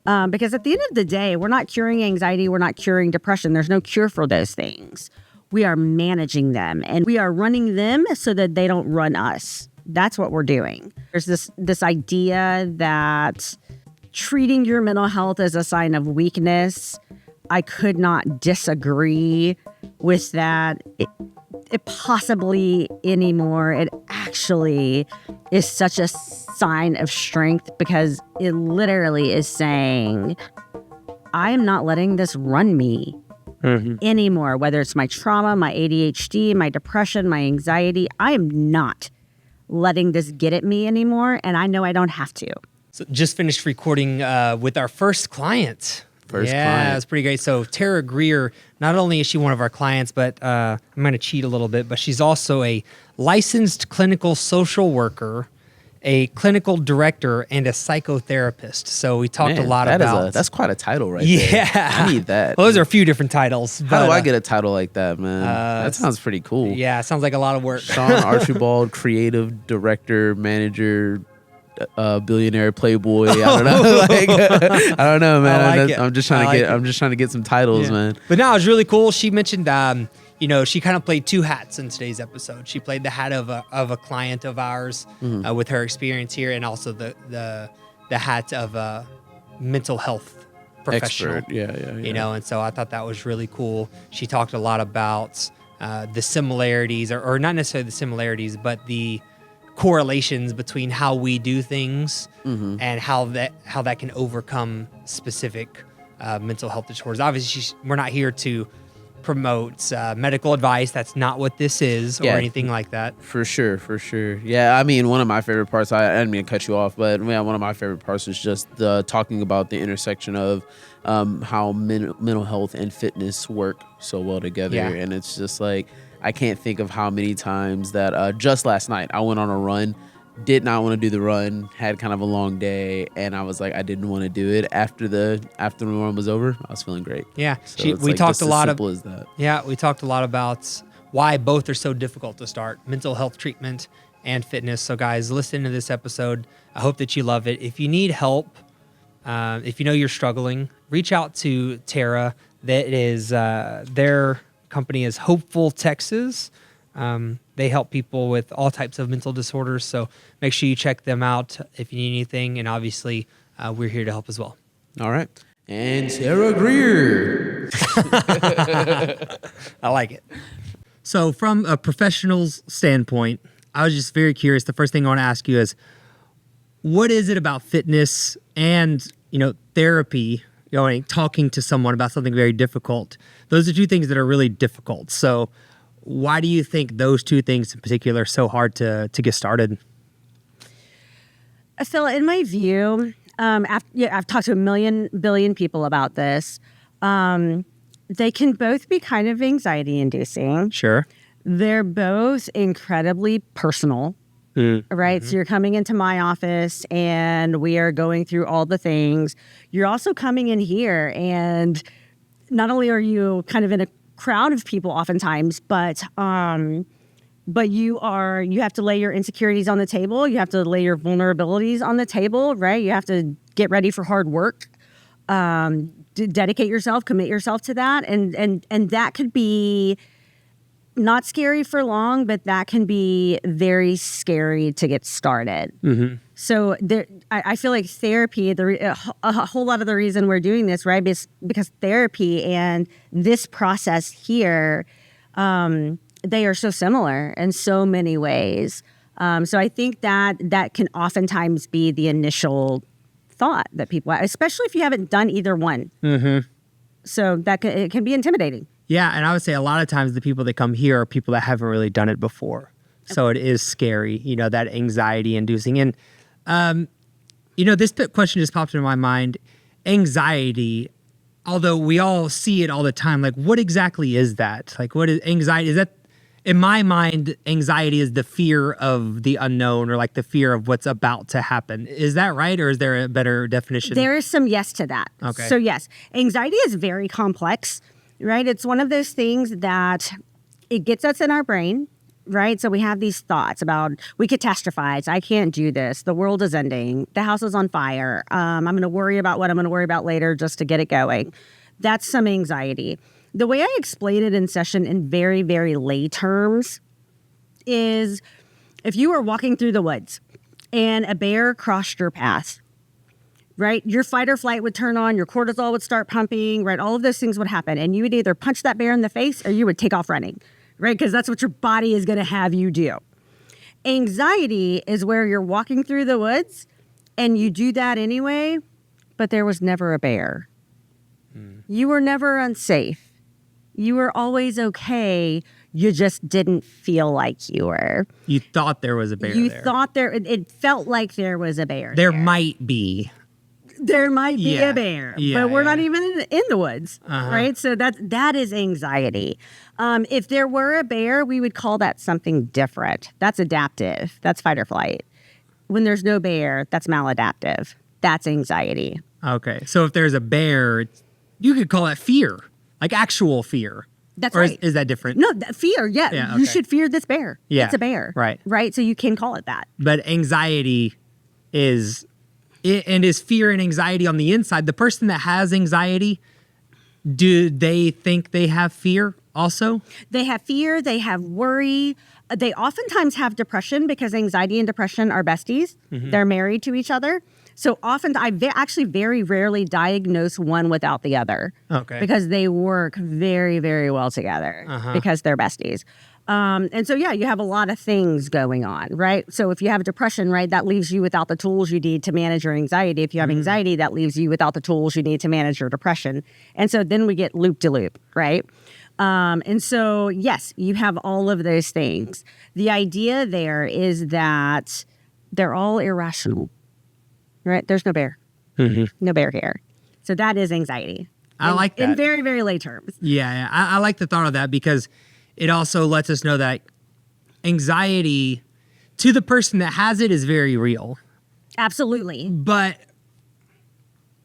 Because at the end of the day, we're not curing anxiety. We're not curing depression. There's no cure for those things. We are managing them, and we are running them so that they don't run us. That's what we're doing. There's this idea that treating your mental health as a sign of weakness, I could not disagree with that it possibly anymore. It actually is such a sign of strength because it literally is saying, I am not letting this run me anymore, whether it's my trauma, my ADHD, my depression, my anxiety. I am not letting this get at me anymore, and I know I don't have to. So just finished recording with our first client. Client. That's pretty great. So Tara Greer, not only is she one of our clients, but I'm going to cheat a little bit, but she's also a licensed clinical social worker, a clinical director, and a psychotherapist. So we talked a lot about... That's quite a title right there. I need that. Well, those are a few different titles. But, how do I get a title like that, man? That sounds pretty cool. Yeah, it sounds like a lot of work. Sean Archibald, creative director, manager, billionaire playboy. I don't know. I don't know, man. I'm just trying to get some titles, man. But no, it was really cool. She mentioned, she kind of played two hats in today's episode. She played the hat of a client of ours with her experience here, and also the hat of a mental health professional. Expert. Yeah. And so I thought that was really cool. She talked a lot about the similarities, or not necessarily the similarities, but the correlations between how we do things and how that can overcome specific mental health disorders. Obviously, we're not here to promote medical advice. That's not what this is or anything like that. For sure. Yeah, I mean, one of my favorite parts, I didn't mean to cut you off, but one of my favorite parts was just talking about the intersection of how mental health and fitness work so well together. Yeah. And it's just like, I can't think of how many times that just last night I went on a run, did not want to do the run, had kind of a long day, and I was like, I didn't want to do it. After the run was over, I was feeling great. Yeah, so we talked a lot simple as that. Yeah, we talked a lot about why both are so difficult to start: mental health treatment and fitness. So, guys, listen to this episode. I hope that you love it. If you need help, if you know you're struggling, reach out to Tara. That is their company is Hopeful Texas. They help people with all types of mental disorders. So make sure you check them out if you need anything. And obviously, we're here to help as well. All right. And Tara Greer. I like it. So from a professional's standpoint, I was just very curious. The first thing I want to ask you is, what is it about fitness and, therapy, talking to someone about something very difficult? Those are two things that are really difficult. So why do you think those two things in particular are so hard to get started? Phil, in my view, I've talked to a billion people about this. They can both be kind of anxiety-inducing. Sure. They're both incredibly personal, right? Mm-hmm. So you're coming into my office, and we are going through all the things. You're also coming in here, and not only are you kind of in a crowd of people oftentimes, but you have to lay your insecurities on the table. You have to lay your vulnerabilities on the table, right? You have to get ready for hard work, dedicate yourself, commit yourself to that. And that could be not scary for long, but that can be very scary to get started. Mm-hmm. So I feel like therapy, a whole lot of the reason we're doing this, right, is because therapy and this process here, they are so similar in so many ways. So I think that can oftentimes be the initial thought that people have, especially if you haven't done either one. Mm-hmm. So it can be intimidating. Yeah, and I would say a lot of times the people that come here are people that haven't really done it before. So it is scary, that anxiety-inducing. And, this question just popped into my mind. Anxiety, although we all see it all the time, like what exactly is that? Like what is anxiety? Is that, in my mind, anxiety is the fear of the unknown or like the fear of what's about to happen. Is that right, or is there a better definition? There is some yes to that. Okay. So yes, anxiety is very complex. Right? It's one of those things that it gets us in our brain, right? So we have these thoughts about, we catastrophize. I can't do this. The world is ending. The house is on fire. I'm going to worry about what I'm going to worry about later just to get it going. That's some anxiety. The way I explain it in session in very, very lay terms is if you were walking through the woods and a bear crossed your path, right? Your fight or flight would turn on, your cortisol would start pumping, right? All of those things would happen. And you would either punch that bear in the face or you would take off running, right? Because that's what your body is going to have you do. Anxiety is where you're walking through the woods and you do that anyway, but there was never a bear. You were never unsafe. You were always okay. You just didn't feel like you were. You thought there was a bear You there. thought it felt like there was a bear There might be. There might be Yeah. a bear, Yeah, but we're yeah. not even in the woods, right? So that is anxiety. If there were a bear, we would call that something different. That's adaptive. That's fight or flight. When there's no bear, that's maladaptive. That's anxiety. Okay. So if there's a bear, you could call that fear, like actual fear. That's or right. Is that different? No, fear. Yeah, Yeah, you okay. should fear this bear. Yeah, It's a bear. right. Right. So you can call it that. But anxiety is fear and anxiety on the inside. The person that has anxiety, do they think they have fear also? They have fear. They have worry. They oftentimes have depression because anxiety and depression are besties. They're married to each other. So often I actually very rarely diagnose one without the other. Okay. Because they work very, very well together because they're besties. And so, yeah, you have a lot of things going on, right? So if you have depression, right, that leaves you without the tools you need to manage your anxiety. If you have anxiety, that leaves you without the tools you need to manage your depression. And so then we get loop-de-loop, right? And so, yes, you have all of those things. The idea there is that they're all irrational, right? There's no bear. No bear here. So that is anxiety. I like that. In very, very lay terms. Yeah. I like the thought of that because it also lets us know that anxiety to the person that has it is very real. Absolutely. But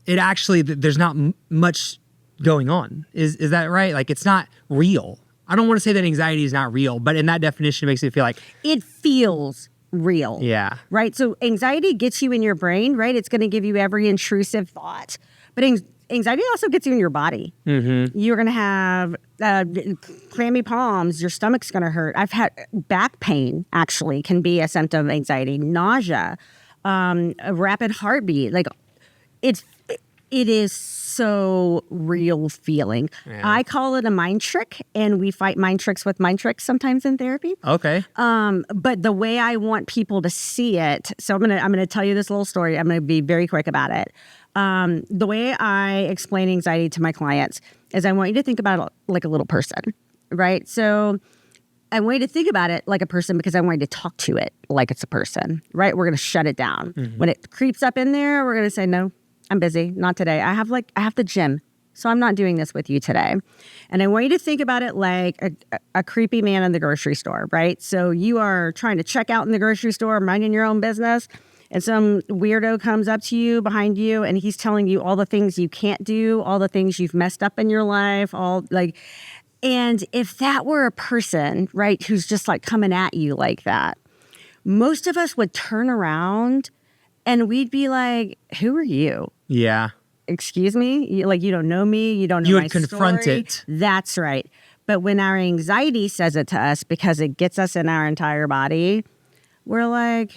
it actually, there's not much going on. Is that right? Like, it's not real. I don't want to say that anxiety is not real, but in that definition, it makes me feel like, It feels real. yeah. Right? So anxiety gets you in your brain, right? It's going to give you every intrusive thought. But anxiety also gets you in your body. You're going to have clammy palms. Your stomach's going to hurt. I've had back pain, actually, can be a symptom of anxiety. Nausea, a rapid heartbeat. Like, it is so real feeling. Yeah. I call it a mind trick, and we fight mind tricks with mind tricks sometimes in therapy. Okay. But the way I want people to see it, so I'm gonna tell you this little story. I'm gonna be very quick about it. The way I explain anxiety to my clients is I want you to think about it like a little person, right? So I want you to think about it like a person because I want you to talk to it like it's a person, right? We're gonna shut it down. When it creeps up in there, we're gonna say, no, I'm busy, not today. I have the gym, so I'm not doing this with you today. And I want you to think about it like a creepy man in the grocery store, right? So you are trying to check out in the grocery store, minding your own business, and some weirdo comes up to you behind you, and he's telling you all the things you can't do, all the things you've messed up in your life, and if that were a person, right, who's just like coming at you like that, most of us would turn around and we'd be like, who are you? Yeah. Excuse me? You don't know me. You don't know You my would confront story. it. That's right. But when our anxiety says it to us because it gets us in our entire body, we're like,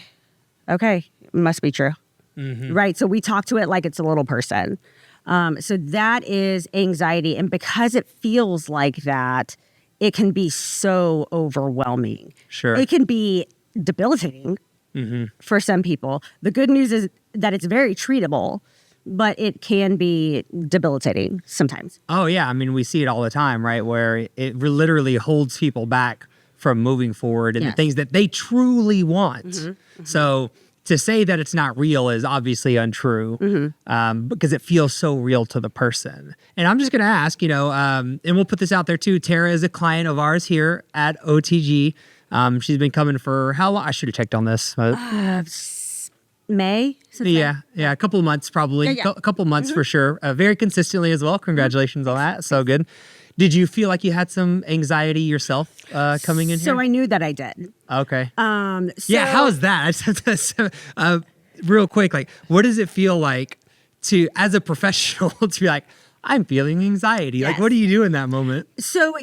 okay, it must be true. Right? So we talk to it like it's a little person. So that is anxiety. And because it feels like that, it can be so overwhelming. Sure. It can be debilitating for some people. The good news is that it's very treatable, but it can be debilitating sometimes. Oh, yeah. I mean, we see it all the time, right? Where it literally holds people back from moving forward and the Yes. things that they truly want. So to say that it's not real is obviously untrue because it feels so real to the person. And I'm just going to ask, and we'll put this out there too. Tara is a client of ours here at OTG. She's been coming for how long? I should have checked on this. May? Yeah, a couple of months probably. Yeah. A couple of months for sure. Very consistently as well. Congratulations on that. So good. Did you feel like you had some anxiety yourself coming in here? So I knew that I did. Okay. So, Yeah, how is that? I just have to, real quick, like, what does it feel like to, as a professional, to be like, I'm feeling anxiety? Yes. Like, what do you do in that moment? So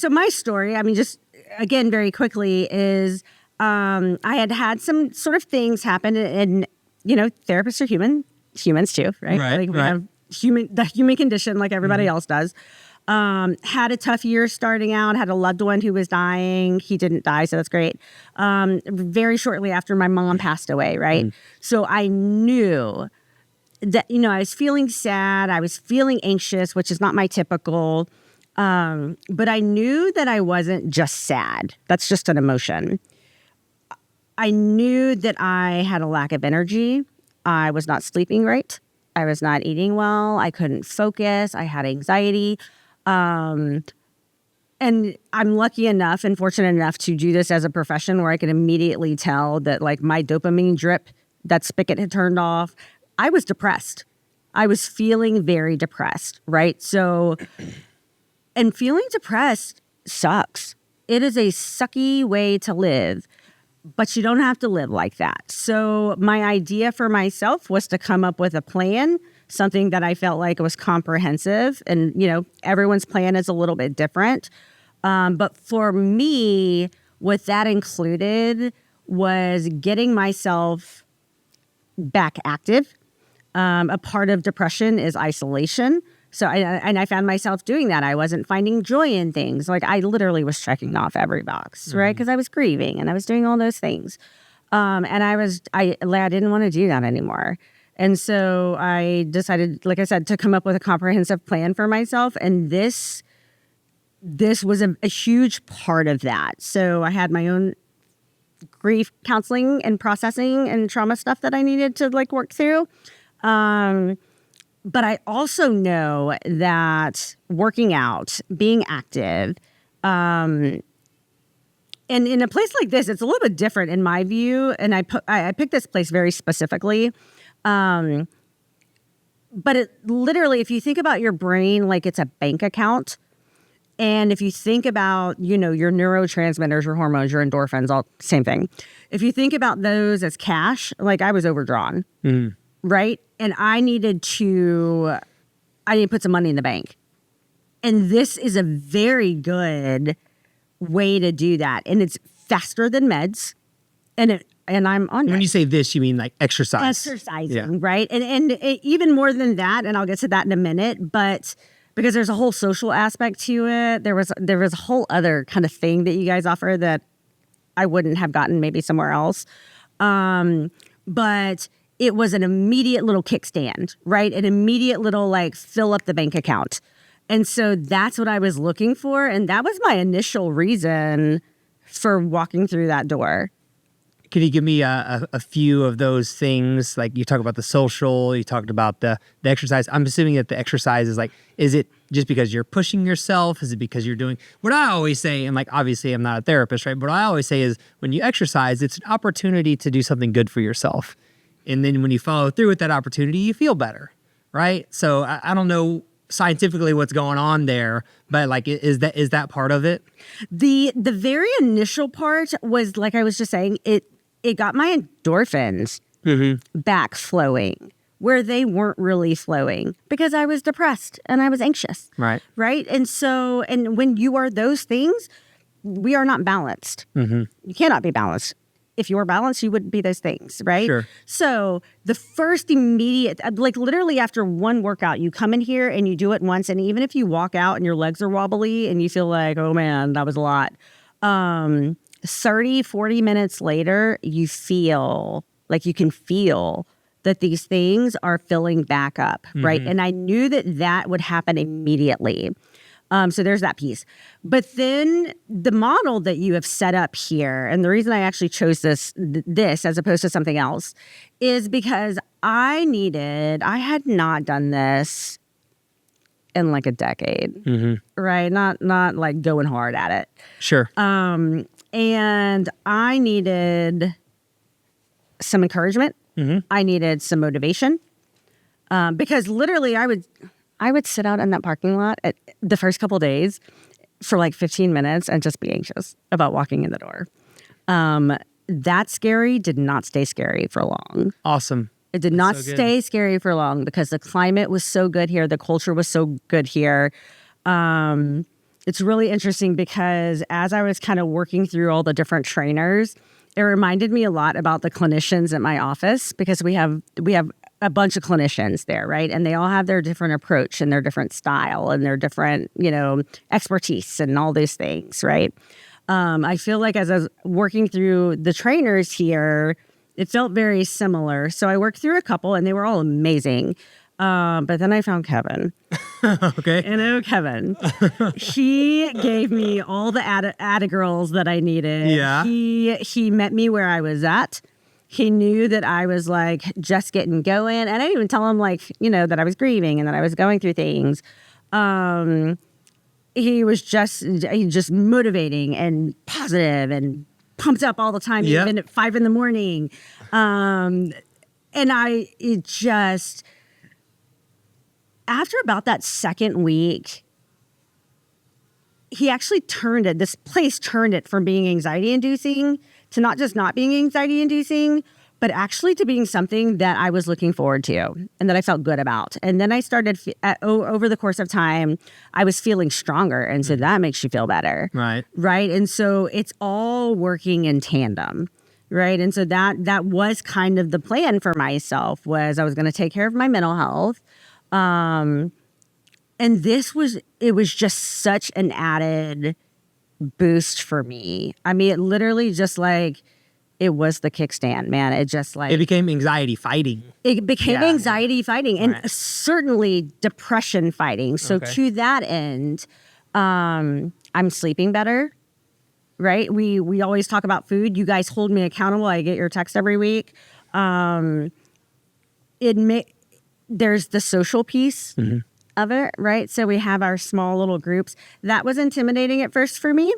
my story, I mean, just again, very quickly is I had some sort of things happen, and therapists are humans too, right? Right, Like we right. have the human condition like everybody else does. Had a tough year starting out, had a loved one who was dying. He didn't die, so that's great. Very shortly after my mom passed away, right? So I knew that, I was feeling sad. I was feeling anxious, which is not my typical. But I knew that I wasn't just sad. That's just an emotion. I knew that I had a lack of energy. I was not sleeping right. I was not eating well. I couldn't focus. I had anxiety. And I'm lucky enough and fortunate enough to do this as a profession where I could immediately tell that like my dopamine drip, that spigot had turned off. I was depressed. I was feeling very depressed, right? So, and feeling depressed sucks. It is a sucky way to live, but you don't have to live like that. So my idea for myself was to come up with a plan, something that I felt like was comprehensive. And, everyone's plan is a little bit different. But for me, what that included was getting myself back active. A part of depression is isolation. So I found myself doing that. I wasn't finding joy in things. Like I literally was checking off every box, right? Because I was grieving and I was doing all those things. And I didn't want to do that anymore. And so I decided, like I said, to come up with a comprehensive plan for myself. And this was a huge part of that. So I had my own grief counseling and processing and trauma stuff that I needed to like work through. But I also know that working out, being active, and in a place like this, it's a little bit different in my view. And I picked this place very specifically. But it literally, if you think about your brain like it's a bank account, and if you think about, your neurotransmitters, your hormones, your endorphins, all same thing. If you think about those as cash, like I was overdrawn, right? And I needed to put some money in the bank. And this is a very good way to do that. And it's faster than meds. And I'm on it. When you say this, you mean like exercise. Exercising, right? And even more than that, and I'll get to that in a minute, but because there's a whole social aspect to it, there was a whole other kind of thing that you guys offer that I wouldn't have gotten maybe somewhere else. But it was an immediate little kickstand, right? An immediate little like fill up the bank account. And so that's what I was looking for. And that was my initial reason for walking through that door. Can you give me a few of those things? Like you talk about the social, you talked about the exercise. I'm assuming that the exercise is it just because you're pushing yourself? Is it because you're doing what I always say? And like, obviously I'm not a therapist, right? But what I always say is when you exercise, it's an opportunity to do something good for yourself. And then when you follow through with that opportunity, you feel better, right? So I don't know scientifically what's going on there, but like, is that part of it? The very initial part was, like I was just saying, it got my endorphins back flowing where they weren't really flowing because I was depressed and I was anxious. Right. Right. And so, and when you are those things, we are not balanced. You cannot be balanced. If you were balanced, you wouldn't be those things, right? Sure. So the first immediate, like literally after one workout, you come in here and you do it once. And even if you walk out and your legs are wobbly and you feel like, oh man, that was a lot. 30, 40 minutes later, you feel like you can feel that these things are filling back up, right? And I knew that would happen immediately. So there's that piece. But then the model that you have set up here, and the reason I actually chose this as opposed to something else, is because I had not done this in like a decade, right? Not like going hard at it. Sure. And I needed some encouragement. I needed some motivation. Because literally I would sit out in that parking lot at the first couple of days for like 15 minutes and just be anxious about walking in the door. That scary did not stay scary for long. Awesome. It did not stay scary for long because the climate was so good here. The culture was so good here. It's really interesting because as I was kind of working through all the different trainers, it reminded me a lot about the clinicians at my office because we have a bunch of clinicians there, right? And they all have their different approach and their different style and their different, expertise and all these things, right? I feel like as I was working through the trainers here, it felt very similar. So I worked through a couple and they were all amazing. But then I found Kevin. Okay. And Kevin. He gave me all the Atta girls that I needed. Yeah. He met me where I was at. He knew that I was like just getting going. And I didn't even tell him that I was grieving and that I was going through things. He was just motivating and positive and pumped up all the time, even at 5 a.m. And after about that second week, he actually this place turned it from being anxiety inducing to not just not being anxiety inducing, but actually to being something that I was looking forward to and that I felt good about. And then I started, over the course of time, I was feeling stronger. And so that makes you feel better. Right. Right. And so it's all working in tandem. Right. And so that was kind of the plan for myself was I was going to take care of my mental health. And it was just such an added boost for me. I mean, it literally just it was the kickstand, man. It just it became anxiety fighting. It became anxiety fighting and certainly depression fighting. So to that end, I'm sleeping better, right? We always talk about food. You guys hold me accountable. I get your text every week. There's the social piece of it, right? So we have our small little groups. That was intimidating at first for me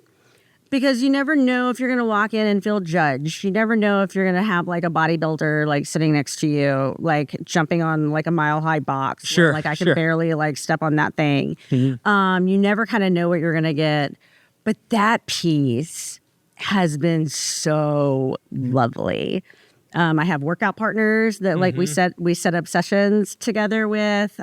because you never know if you're going to walk in and feel judged. You never know if you're going to have a bodybuilder sitting next to you, jumping on a mile-high box. Sure, I can barely step on that thing. Mm-hmm. You never kind of know what you're going to get. But that piece has been so lovely. I have workout partners that we set up sessions together with.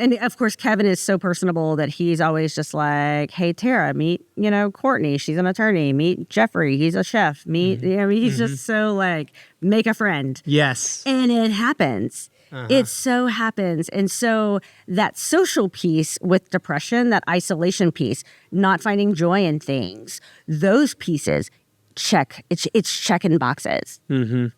And of course, Kevin is so personable that he's always just like, hey, Tara, meet, Courtney. She's an attorney. Meet Jeffrey. He's a chef. Meet, he's just so make a friend. Yes. And it happens. It so happens. And so that social piece with depression, that isolation piece, not finding joy in things, those pieces, check. It's checking boxes,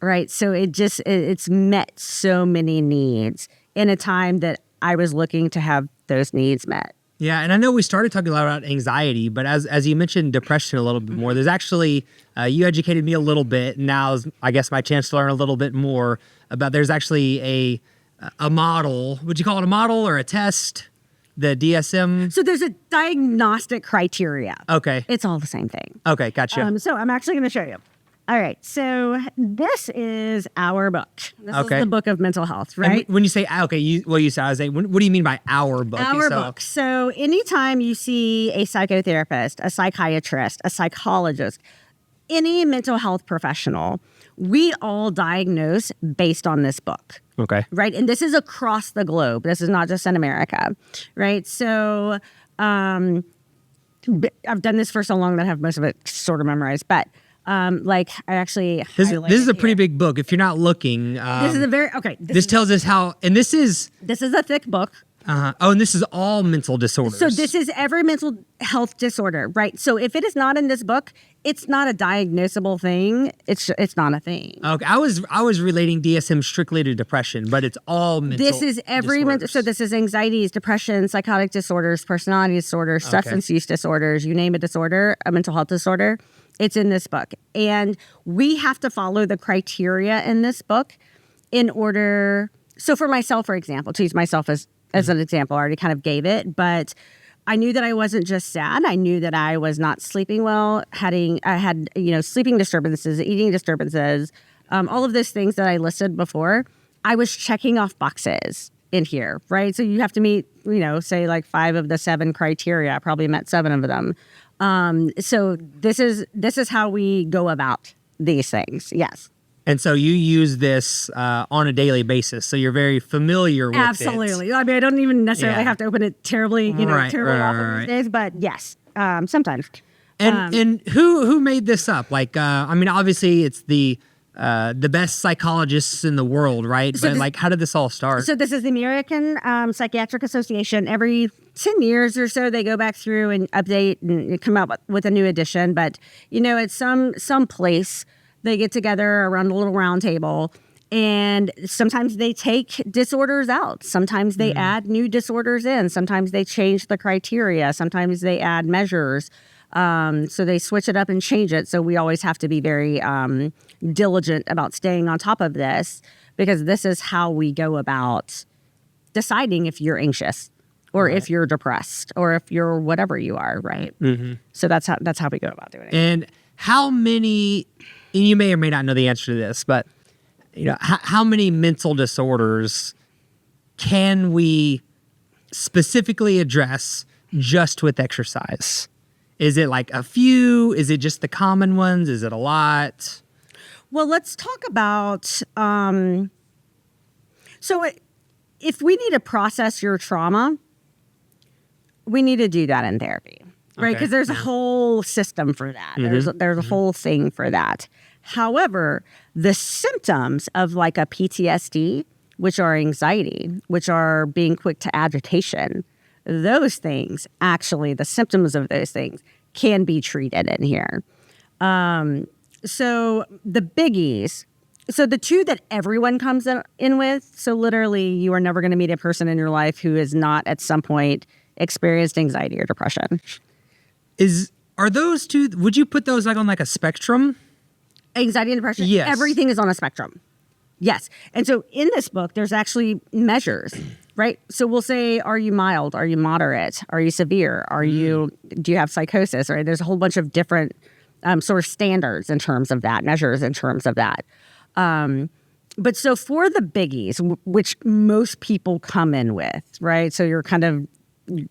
right? So it's met so many needs in a time that I was looking to have those needs met. Yeah, and I know we started talking a lot about anxiety, but as you mentioned depression a little bit more, there's actually, you educated me a little bit, and now is, I guess, my chance to learn a little bit more about, there's actually a model, would you call it a model or a test? The DSM? So there's a diagnostic criteria. Okay. It's all the same thing. Okay, gotcha. So I'm actually going to show you. All right, so this is our book. This is the book of mental health, right? And when you say, what do you mean by our book? Our book. So anytime you see a psychotherapist, a psychiatrist, a psychologist, any mental health professional, we all diagnose based on this book. Okay. Right? And this is across the globe. This is not just in America, right? So I've done this for so long that I have most of it sort of memorized, but I actually this is a pretty big book. If you're not looking, this is a very This tells us how, and this is a thick book. Oh, and this is all mental disorders. So this is every mental health disorder, right? So if it is not in this book, it's not a diagnosable thing. It's not a thing. Okay, I was relating DSM strictly to depression, but it's all mental. This is every mental. So this is anxieties, depression, psychotic disorders, personality disorders, substance use disorders. You name a disorder, a mental health disorder. It's in this book. And we have to follow the criteria in this book in order. So for myself, for example, to use myself as an example, I already kind of gave it, but I knew that I wasn't just sad. I knew that I was not sleeping well. I had sleeping disturbances, eating disturbances, all of those things that I listed before. I was checking off boxes in here, right? So you have to meet, say like 5 of the 7 criteria. I probably met 7 of them. So this is how we go about these things. Yes. And so you use this on a daily basis, so you're very familiar with it. Absolutely. I mean, I don't even necessarily have to open it terribly, terribly often these days, but yes, sometimes. And who made this up? Like, I mean, obviously it's the best psychologists in the world, right? So but how did this all start? So this is the American Psychiatric Association. Every 10 years or so, they go back through and update and come out with a new edition. But, at some place, they get together around a little round table, and sometimes they take disorders out. Sometimes they add new disorders in. Sometimes they change the criteria. Sometimes they add measures. So they switch it up and change it. So we always have to be very diligent about staying on top of this, because this is how we go about deciding if you're anxious or if you're depressed or if you're whatever you are, right? Mm-hmm. So that's how we go about doing it. And how many, and you may or may not know the answer to this, but how many mental disorders can we specifically address just with exercise? Is it like a few? Is it just the common ones? Is it a lot? Well, let's talk about, so if we need to process your trauma, we need to do that in therapy, right? Because there's a whole system for that. Mm-hmm. There's a whole thing for that. However, the symptoms of like a PTSD, which are anxiety, which are being quick to agitation, those things, actually, the symptoms of those things can be treated in here. So the biggies, so the 2 that everyone comes in with, so literally you are never going to meet a person in your life who has not at some point experienced anxiety or depression. Are those 2, would you put those like on like a spectrum? Anxiety and depression? Yes. Everything is on a spectrum. Yes. And so in this book, there's actually measures, right? So we'll say, are you mild? Are you moderate? Are you severe? Do you have psychosis? Right? There's a whole bunch of different sort of standards in terms of that, measures in terms of that. But so for the biggies, which most people come in with, right? So you're kind of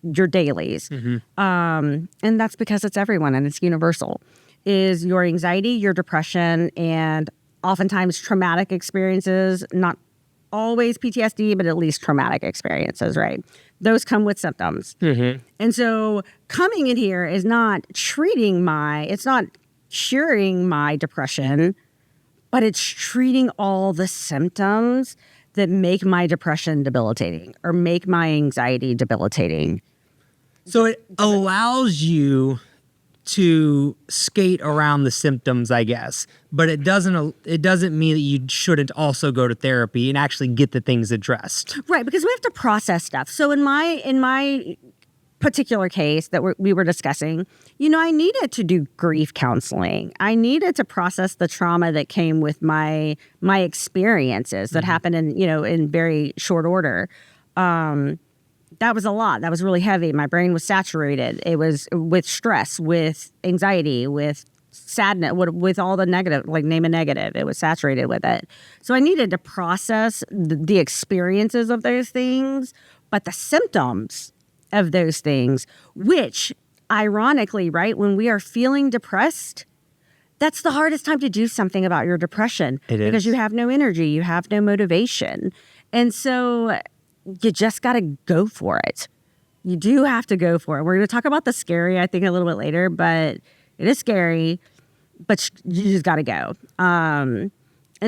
your dailies. Mm-hmm. And that's because it's everyone and it's universal, is your anxiety, your depression, and oftentimes traumatic experiences, not always PTSD, but at least traumatic experiences, right? Those come with symptoms. Mm-hmm. And so coming in here is not it's not curing my depression, but it's treating all the symptoms that make my depression debilitating or make my anxiety debilitating. So it allows you to skate around the symptoms, I guess, but it doesn't mean that you shouldn't also go to therapy and actually get the things addressed. Right, because we have to process stuff. So in my particular case that we were discussing, I needed to do grief counseling. I needed to process the trauma that came with my experiences that happened in very short order. That was a lot. That was really heavy. My brain was saturated. It was with stress, with anxiety, with sadness, with all the negative, like name a negative. It was saturated with it. So I needed to process the experiences of those things, but the symptoms of those things, which ironically, right, when we are feeling depressed, that's the hardest time to do something about your depression. It is. Because you have no energy, you have no motivation. And so you just got to go for it. You do have to go for it. We're going to talk about the scary, I think, a little bit later, but it is scary, but you just got to go. And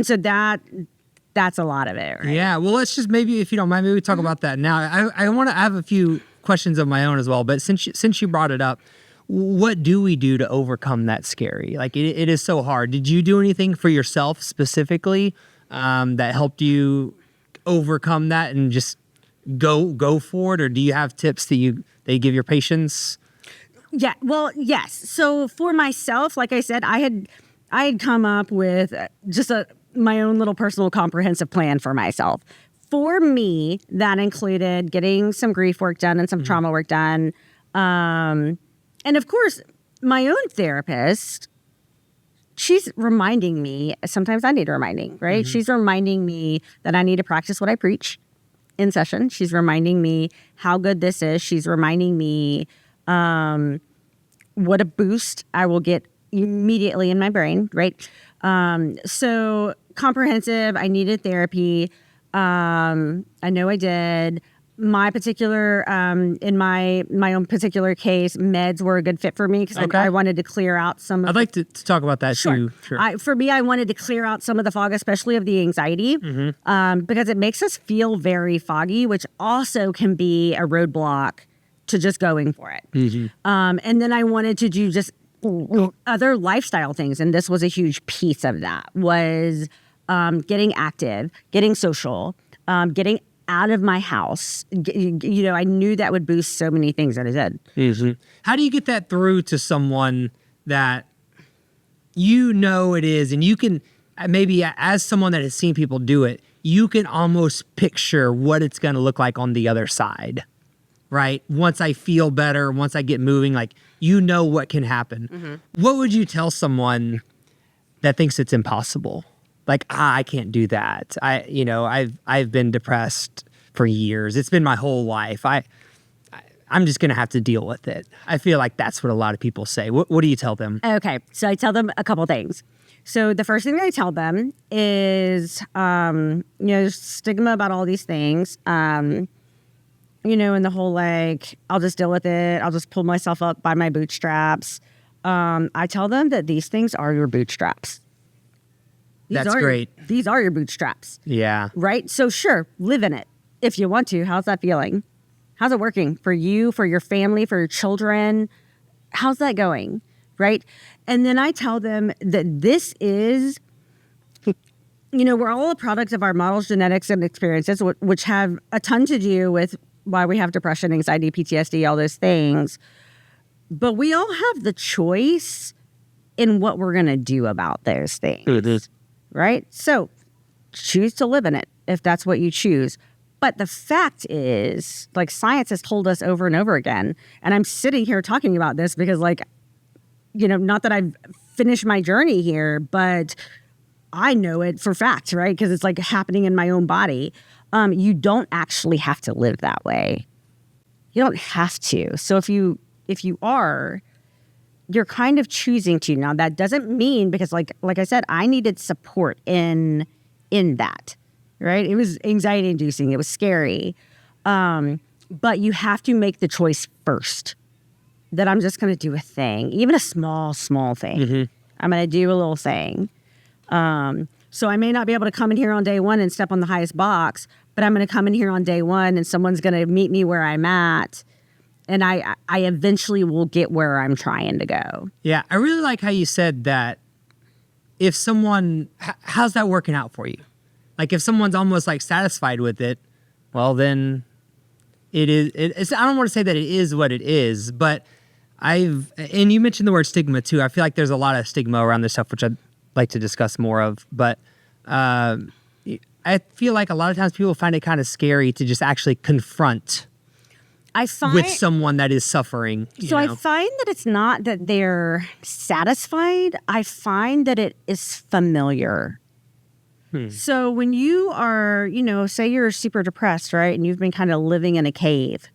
so that's a lot of it, right? Yeah. Well, let's just maybe, if you don't mind, maybe we talk about that now. I want to have a few questions of my own as well, but since you brought it up, what do we do to overcome that scary? Like it is so hard. Did you do anything for yourself specifically that helped you overcome that and just go for it? Or do you have tips that you give your patients? Yeah, well, yes. So for myself, like I said, I had come up with just my own little personal comprehensive plan for myself. For me, that included getting some grief work done and some trauma work done. And of course, my own therapist, she's reminding me, sometimes I need reminding, right? Mm-hmm. She's reminding me that I need to practice what I preach. in session. She's reminding me how good this is. She's reminding me what a boost I will get immediately in my brain, right? So comprehensive, I needed therapy. I know I did. My particular, in my own particular case, meds were a good fit for me because I wanted to clear out some of I'd like to talk about that too. Sure. For me, I wanted to clear out some of the fog, especially of the anxiety, because it makes us feel very foggy, which also can be a roadblock to just going for it. And then I wanted to do just other lifestyle things, and this was a huge piece of that, was getting active, getting social, getting out of my house. You know, I knew that would boost so many things that I did. How do you get that through to someone that you know it is, and you can, maybe as someone that has seen people do it, you can almost picture what it's going to look like on the other side, right? Once I feel better, once I get moving, like, you know what can happen. What would you tell someone that thinks it's impossible? Like, I can't do that. I've been depressed for years. It's been my whole life. I'm just going to have to deal with it. I feel like that's what a lot of people say. What do you tell them? Okay. So I tell them a couple things. So the first thing that I tell them is, there's stigma about all these things. And the whole, like, I'll just deal with it. I'll just pull myself up by my bootstraps. I tell them that these things are your bootstraps. That's great. These are your bootstraps. Yeah. Right? So sure, live in it if you want to. How's that feeling? How's it working for you, for your family, for your children? How's that going? Right? And then I tell them that this is, we're all a product of our models, genetics, and experiences, which have a ton to do with why we have depression, anxiety, PTSD, all those things. But we all have the choice in what we're going to do about those things. It is. Right? So choose to live in it if that's what you choose. But the fact is, like, science has told us over and over again, and I'm sitting here talking about this because, like, not that I've finished my journey here, but I know it for fact, right? Because it's, like, happening in my own body. You don't actually have to live that way. You don't have to. So if you are, you're kind of choosing to. Now, that doesn't mean, because like I said, I needed support in that, right? It was anxiety inducing. It was scary. But you have to make the choice first that I'm just going to do a thing, even a small thing. I'm going to do a little thing. So I may not be able to come in here on day one and step on the highest box, but I'm going to come in here on day one and someone's going to meet me where I'm at. And I eventually will get where I'm trying to go. Yeah, I really like how you said that. If someone, how's that working out for you? Like, if someone's almost like satisfied with it, well, then it's, I don't want to say that it is what it is, but and you mentioned the word stigma too. I feel like there's a lot of stigma around this stuff, which I'd like to discuss more of. But I feel like a lot of times people find it kind of scary to just actually confront with someone that is suffering. I find that it's not that they're satisfied. I find that it is familiar. So when you are, say you're super depressed, right? And you've been kind of living in a cave,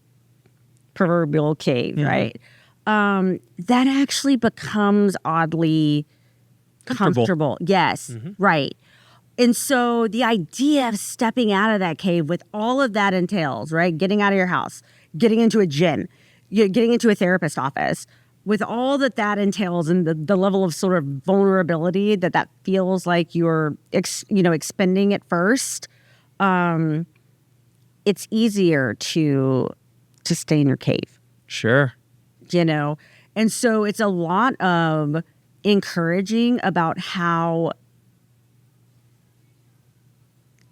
proverbial cave, right? That actually becomes oddly comfortable. Yes, right. And so the idea of stepping out of that cave with all of that entails, right? Getting out of your house, getting into a gym, getting into a therapist office, with all that entails and the level of sort of vulnerability that feels like you're, expending at first, it's easier to stay in your cave. Sure. And so it's a lot of encouraging about how,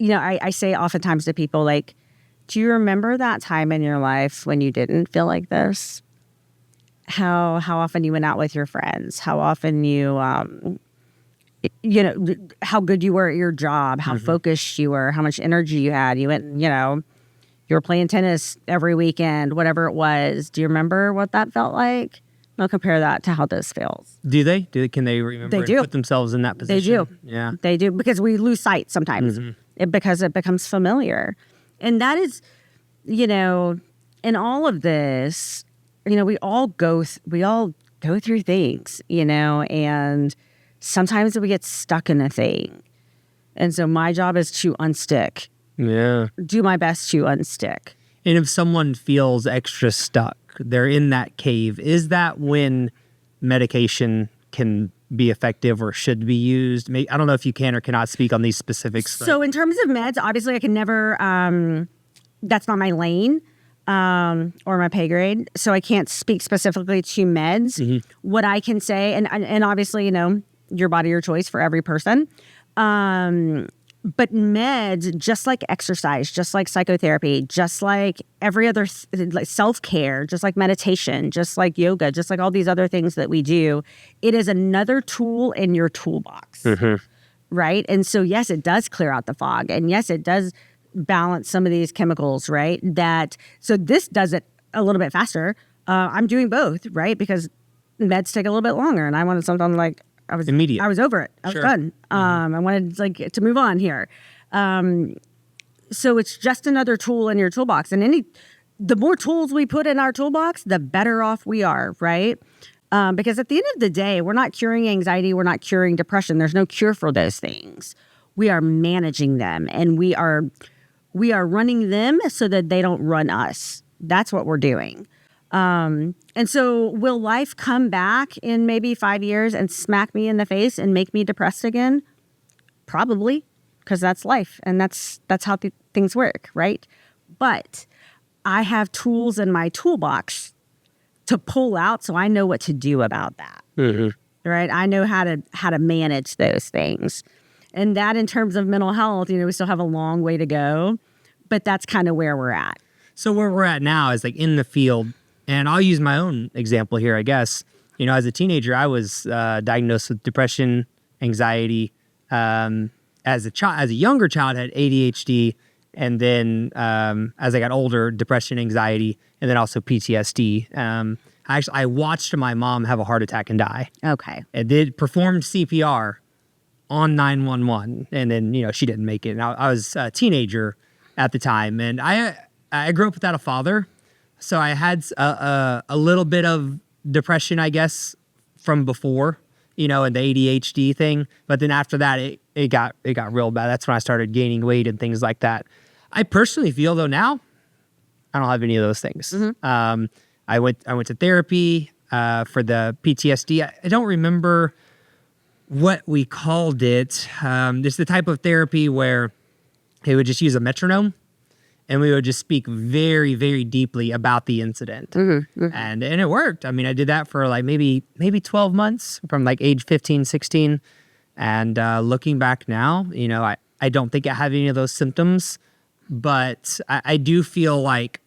I say oftentimes to people, like, do you remember that time in your life when you didn't feel like this? How often you went out with your friends? How often you, how good you were at your job? How focused you were? How much energy you had? You went, you were playing tennis every weekend, whatever it was. Do you remember what that felt like? Now compare that to how this feels. Do they? Can they remember? They do. Put themselves in that position? They do. Yeah. They do, because we lose sight sometimes because it becomes familiar. And that is, in all of this, we all go through things, and sometimes we get stuck in a thing. And so my job is to unstick. Yeah. Do my best to unstick. And if someone feels extra stuck, they're in that cave, is that when medication can be effective or should be used? I don't know if you can or cannot speak on these specifics. So in terms of meds, obviously I can never, that's not my lane or my pay grade. So I can't speak specifically to meds. Mm-hmm. What I can say, and obviously, your body, your choice for every person. But meds, just like exercise, just like psychotherapy, just like every other, like self-care, just like meditation, just like yoga, just like all these other things that we do, it is another tool in your toolbox, right? And so, yes, it does clear out the fog. And yes, it does balance some of these chemicals, right? So this does it a little bit faster. I'm doing both, right? Because meds take a little bit longer. And I wanted something like, I was immediate. I was over it. I was done. I wanted to move on here. So it's just another tool in your toolbox. And the more tools we put in our toolbox, the better off we are, right? Because at the end of the day, we're not curing anxiety. We're not curing depression. There's no cure for those things. We are managing them, and we are running them so that they don't run us. That's what we're doing. And so will life come back in maybe 5 years and smack me in the face and make me depressed again? Probably, because that's life and that's how things work, right? But I have tools in my toolbox to pull out so I know what to do about that. Mm-hmm. Right? I know how to manage those things. And that in terms of mental health, we still have a long way to go, but that's kind of where we're at. So where we're at now is like in the field. And I'll use my own example here, I guess. As a teenager, I was diagnosed with depression, anxiety. As a younger child, I had ADHD, and then as I got older, depression, anxiety, and then also PTSD. I watched my mom have a heart attack and die. Okay. And performed CPR on 911, and then she didn't make it. And I was a teenager at the time, and I grew up without a father. So I had a little bit of depression, I guess, from before, and the ADHD thing. But then after that, it got real bad. That's when I started gaining weight and things like that. I personally feel, though, now I don't have any of those things. Mm-hmm. I went to therapy for the PTSD. I don't remember what we called it. It's the type of therapy where they would just use a metronome. And we would just speak very, very deeply about the incident. Mm-hmm, mm-hmm. And it worked. I mean, I did that for like maybe 12 months from like age 15, 16. And looking back now, I don't think I have any of those symptoms. But I do feel like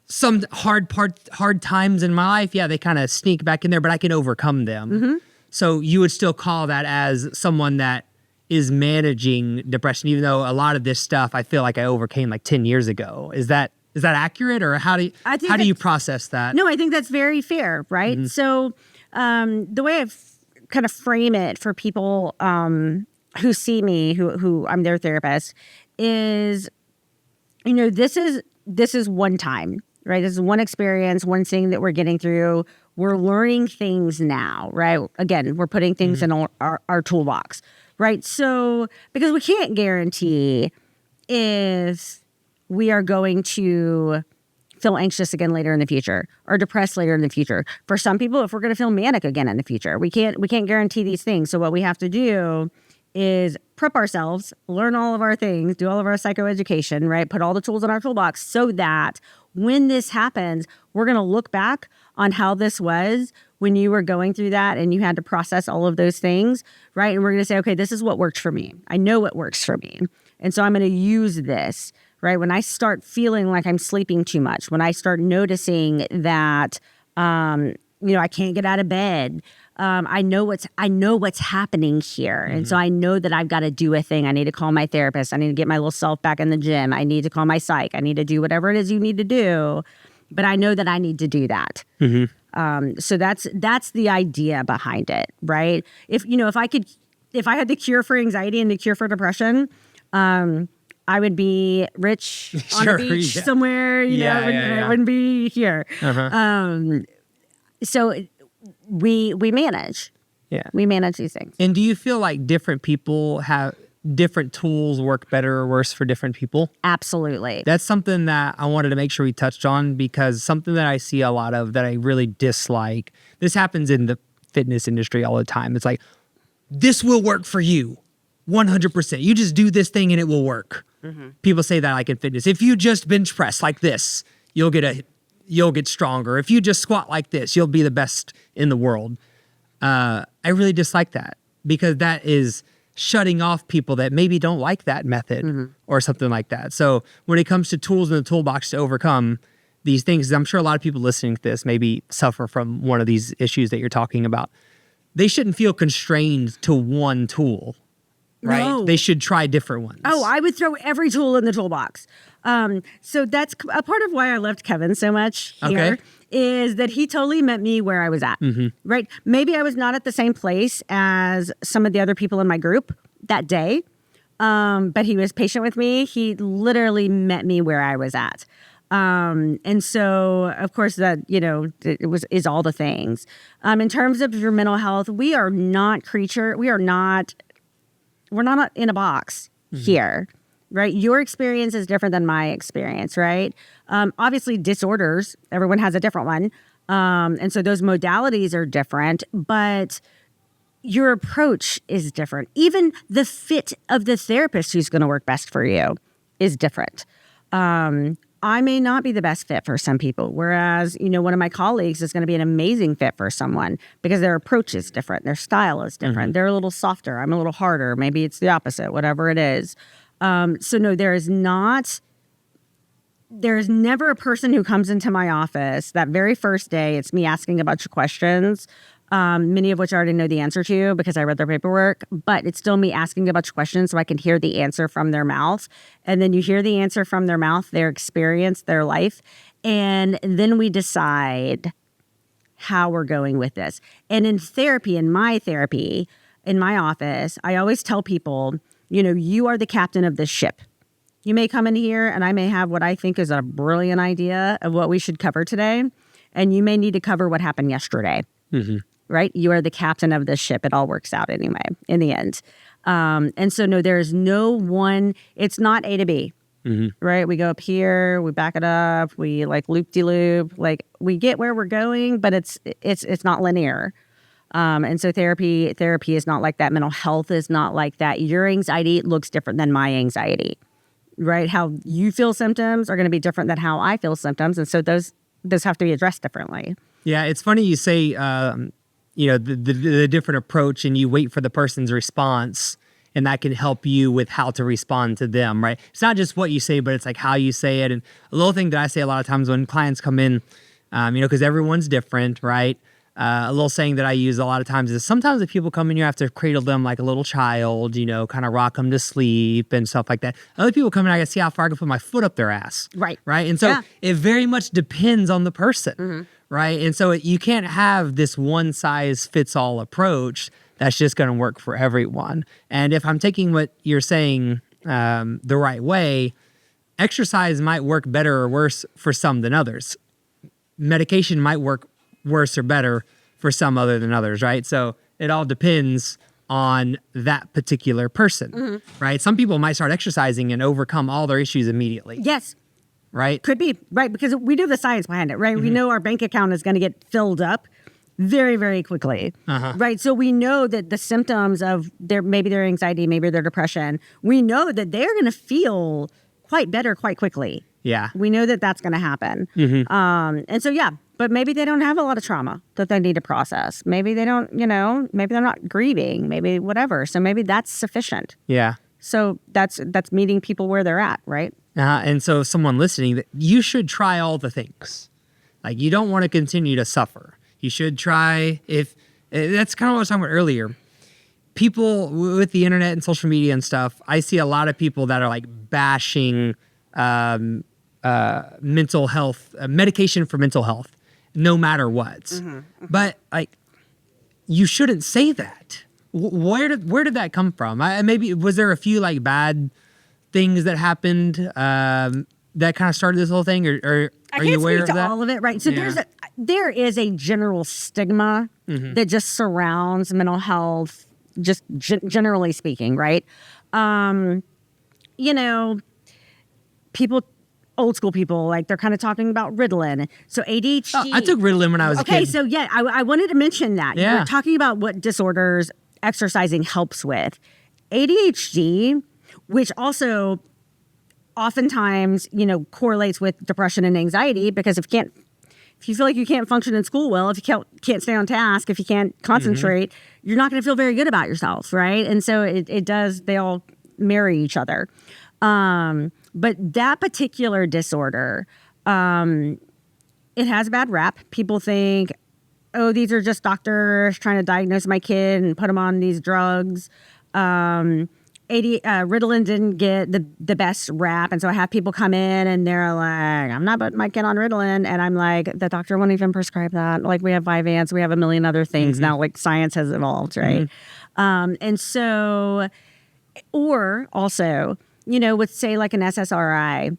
some hard times in my life, they kind of sneak back in there, but I can overcome them. Mm-hmm. So you would still call that as someone that is managing depression, even though a lot of this stuff I feel like I overcame like 10 years ago. Is that accurate, or how do you process that? No, I think that's very fair, right? Mm-hmm. So the way I've kind of frame it for people who see me, who I'm their therapist, is, this is one time, right? This is one experience, one thing that we're getting through. We're learning things now, right? Again, we're putting things in our toolbox. Right. So because we can't guarantee if we are going to feel anxious again later in the future or depressed later in the future. For some people, if we're going to feel manic again in the future, we can't guarantee these things. So what we have to do is prep ourselves, learn all of our things, do all of our psychoeducation, right? Put all the tools in our toolbox so that when this happens, we're going to look back on how this was when you were going through that and you had to process all of those things, right? And we're going to say, okay, this is what worked for me. I know what works for me. And so I'm going to use this, right? When I start feeling like I'm sleeping too much, when I start noticing that, I can't get out of bed, I know what's happening here. Mm-hmm. And so I know that I've got to do a thing. I need to call my therapist. I need to get my little self back in the gym. I need to call my psych. I need to do whatever it is you need to do. But I know that I need to do that. Mm-hmm. So that's the idea behind it, right? If I had the cure for anxiety and the cure for depression, I would be rich on Sure, a beach yeah. somewhere, I wouldn't be here. So we manage. Yeah. We manage these things. And do you feel like different people have different tools work better or worse for different people? Absolutely. That's something that I wanted to make sure we touched on, because something that I see a lot of that I really dislike. This happens in the fitness industry all the time. It's like, this will work for you 100%. You just do this thing and it will work. People say that like in fitness. If you just bench press like this, you'll get stronger. If you just squat like this, you'll be the best in the world. I really dislike that, because that is shutting off people that maybe don't like that method or something like that. So when it comes to tools in the toolbox to overcome these things, I'm sure a lot of people listening to this maybe suffer from one of these issues that you're talking about. They shouldn't feel constrained to one tool, right? No. They should try different ones. Oh, I would throw every tool in the toolbox. So that's a part of why I loved Kevin so much here, is that he totally met me where I was at, right? Maybe I was not at the same place as some of the other people in my group that day, but he was patient with me. He literally met me where I was at. And so, of course, that, is all the things. In terms of your mental health, we're not in a box here, right? Your experience is different than my experience, right? Obviously, disorders, everyone has a different one. And so those modalities are different, but your approach is different. Even the fit of the therapist who's going to work best for you is different. I may not be the best fit for some people, whereas, one of my colleagues is going to be an amazing fit for someone because their approach is different. Their style is different. They're a little softer. I'm a little harder. Maybe it's the opposite, whatever it is. So no, there is never a person who comes into my office that very first day, it's me asking a bunch of questions, many of which I already know the answer to because I read their paperwork, but it's still me asking a bunch of questions so I can hear the answer from their mouth. And then you hear the answer from their mouth, their experience, their life, and then we decide how we're going with this. And in my office, I always tell people, you are the captain of this ship. You may come in here and I may have what I think is a brilliant idea of what we should cover today. And you may need to cover what happened yesterday, right? You are the captain of this ship. It all works out anyway, in the end. And so, no, there's no one, it's not A to B, right? We go up here, we back it up, we loop-de-loop, we get where we're going, but it's not linear. And so therapy is not like that. Mental health is not like that. Your anxiety looks different than my anxiety, right? How you feel symptoms are going to be different than how I feel symptoms. And so those have to be addressed differently. Yeah, it's funny you say, the different approach, and you wait for the person's response, and that can help you with how to respond to them, right? It's not just what you say, but it's like how you say it. And a little thing that I say a lot of times when clients come in, because everyone's different, right? A little saying that I use a lot of times is sometimes if people come in, you have to cradle them like a little child, kind of rock them to sleep and stuff like that. Other people come in, I can see how far I can put my foot up their ass. Right. Right. And so it very much depends on the person. Right. And so you can't have this one size fits all approach that's just going to work for everyone. And if I'm taking what you're saying the right way, exercise might work better or worse for some than others. Medication might work worse or better for some other than others, right? So it all depends on that particular person, right? Some people might start exercising and overcome all their issues immediately. Yes. Right? Could be, right? Because we know the science behind it, right? We know our bank account is going to get filled up very, very quickly, right? So we know that the symptoms of maybe their anxiety, maybe their depression, we know that they're going to feel quite better quite quickly. Yeah. We know that that's going to happen. And so, but maybe they don't have a lot of trauma that they need to process. Maybe they don't, maybe they're not grieving, maybe whatever. So maybe that's sufficient. Yeah. So that's meeting people where they're at, right? And so someone listening, you should try all the things. Like, you don't want to continue to suffer. You should try, that's kind of what I was talking about earlier. People with the internet and social media and stuff, I see a lot of people that are like bashing mental health, medication for mental health, no matter what. But you shouldn't say that. Where did that come from? Maybe was there a few like bad things that happened that kind of started this whole thing, or are you aware of that? I can't speak to all of it, right? So there is a general stigma that just surrounds mental health, just generally speaking, right? People, old school people, like they're kind of talking about Ritalin. So ADHD. Oh, I took Ritalin when I was a kid. Okay, so I wanted to mention that. Yeah. You're talking about what disorders exercising helps with. ADHD, which also oftentimes, correlates with depression and anxiety, because if you feel like you can't function in school well, if you can't stay on task, if you can't concentrate, you're not going to feel very good about yourself, right? And so it does, they all marry each other. But that particular disorder, it has a bad rap. People think, oh, these are just doctors trying to diagnose my kid and put him on these drugs. Ritalin didn't get the best rap, and so I have people come in and they're like, I'm not putting my kid on Ritalin, and I'm like, the doctor won't even prescribe that. Like, we have Vyvanse, we have a million other things now. Like, science has evolved, right? And so, or also, with say like an SSRI,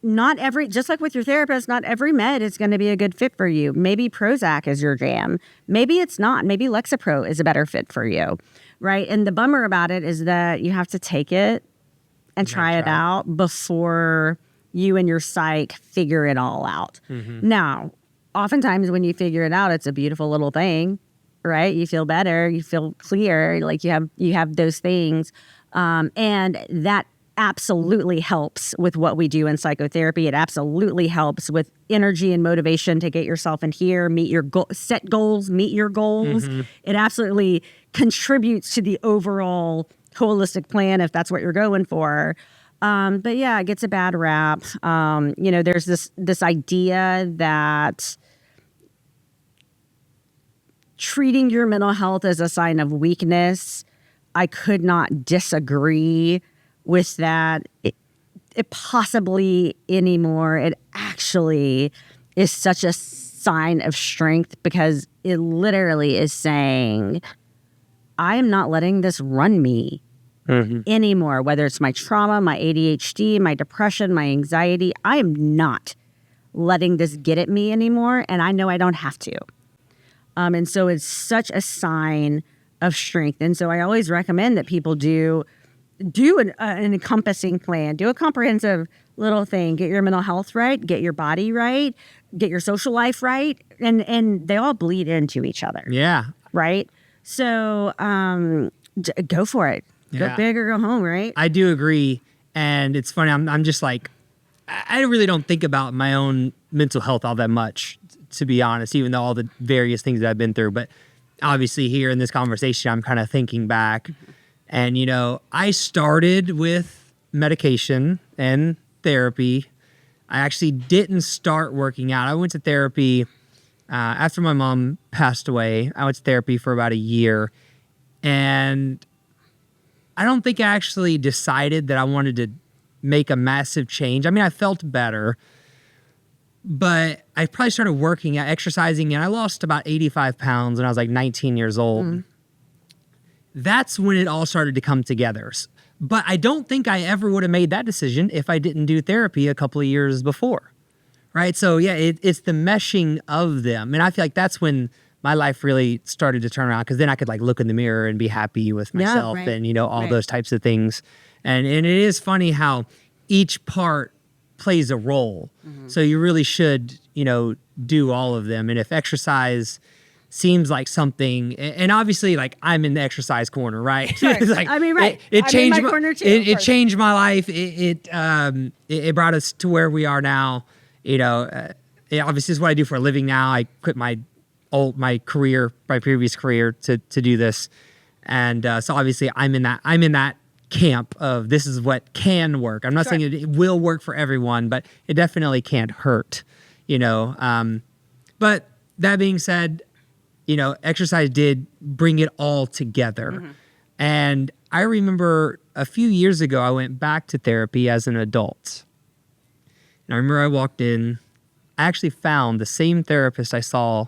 not every, just like with your therapist, not every med is going to be a good fit for you. Maybe Prozac is your jam. Maybe it's not. Maybe Lexapro is a better fit for you, right? And the bummer about it is that you have to take it and try it out before you and your psych figure it all out. Now, oftentimes when you figure it out, it's a beautiful little thing, right? You feel better, you feel clear, like you have those things. And that absolutely helps with what we do in psychotherapy. It absolutely helps with energy and motivation to get yourself in here, meet your set goals, meet your goals. It absolutely contributes to the overall holistic plan if that's what you're going for. But yeah, it gets a bad rap. There's this idea that treating your mental health as a sign of weakness, I could not disagree with that it possibly anymore. It actually is such a sign of strength, because it literally is saying, I am not letting this run me anymore, whether it's my trauma, my ADHD, my depression, my anxiety. I am not letting this get at me anymore, and I know I don't have to. And so it's such a sign of strength. And so I always recommend that people do an encompassing plan, do a comprehensive little thing, get your mental health right, get your body right, get your social life right. And they all bleed into each other. Yeah. Right. So, go for it. Go big or go home. Right. I do agree. And it's funny. I'm just like, I really don't think about my own mental health all that much, to be honest, even though all the various things that I've been through. But obviously here in this conversation, I'm kind of thinking back. And, I started with medication and therapy. I actually didn't start working out. I went to therapy after my mom passed away. I went to therapy for about a year. And I don't think I actually decided that I wanted to make a massive change. I mean, I felt better. But I probably started working out, exercising, and I lost about 85 pounds when I was like 19 years old. That's when it all started to come together. But I don't think I ever would have made that decision if I didn't do therapy a couple of years before, right? So yeah, it's the meshing of them. And I feel like that's when my life really started to turn around, because then I could like look in the mirror and be happy with myself and, all those types of things. And it is funny how each part plays a role. So you really should, do all of them. And if exercise seems like something, and obviously like I'm in the exercise corner, right? It's like, it changed my corner too, it changed my life. It brought us to where we are now. Obviously is what I do for a living now. I quit my previous career to do this. And so obviously I'm in that camp of this is what can work. I'm not saying it will work for everyone, but it definitely can't hurt, but that being said, exercise did bring it all together. And I remember a few years ago, I went back to therapy as an adult. And I remember I walked in, I actually found the same therapist I saw